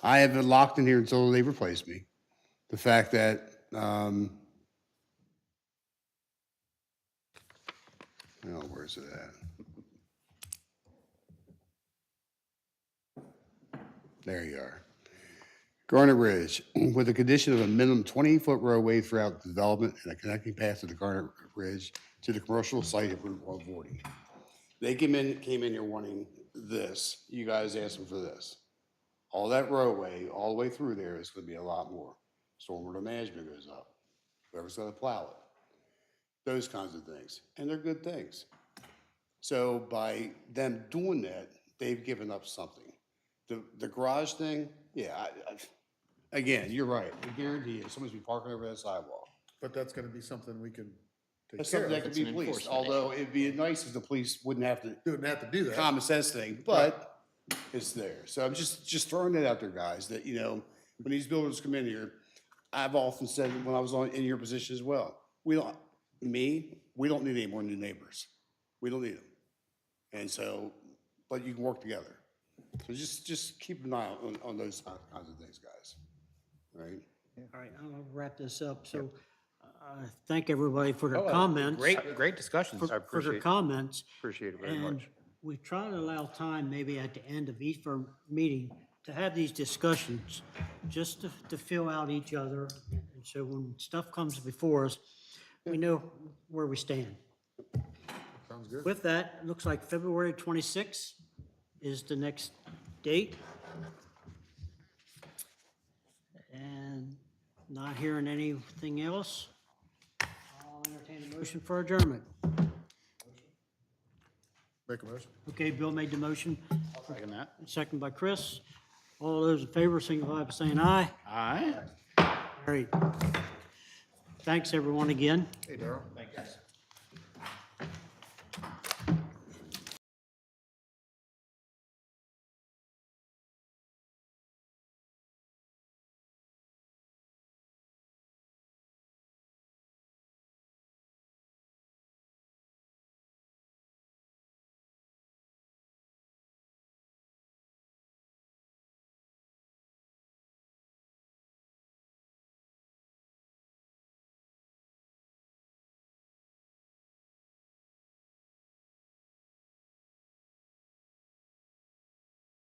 I have it locked in here until they replace me. The fact that, where's it at? There you are. Garnet Ridge, with the condition of a minimum 20-foot roadway throughout the development and a connecting path to the Garnet Ridge to the commercial site of Route 140. They came in here wanting this. You guys asked them for this. All that roadway, all the way through there is gonna be a lot more. Stormwater management goes up. Whoever's gonna plow it. Those kinds of things. And they're good things. So by them doing that, they've given up something. The garage thing, yeah, again, you're right. I guarantee you, someone's be parking over that sidewalk. But that's gonna be something we can take That's care something of. that could be policed, although it'd be nice if the police wouldn't have to, Wouldn't have to do that. common sense thing, but it's there. So I'm just throwing that out there, guys, that, when these builders come in here, I've often said when I was in your position as well, we don't need any more new neighbors. We don't need them. And so, but you can work together. So just keep an eye on those kinds of things, guys. All right? All right, I'll wrap this up. So thank everybody for their comments. Great discussions. For their comments. Appreciate it very And much. we try to allow time, maybe at the end of each firm meeting, to have these discussions, just to fill out each other. And so when stuff comes before us, we know where we stand. Sounds good. With that, it looks like February 26th is the next date. And not hearing anything else, I'll entertain a motion for adjournment. Make a motion. Okay, Bill made the motion, Second that. second by Chris. All those in favor, signify by saying aye. Aye. All right. Thanks, everyone, again. Hey, Darrell. Thank you.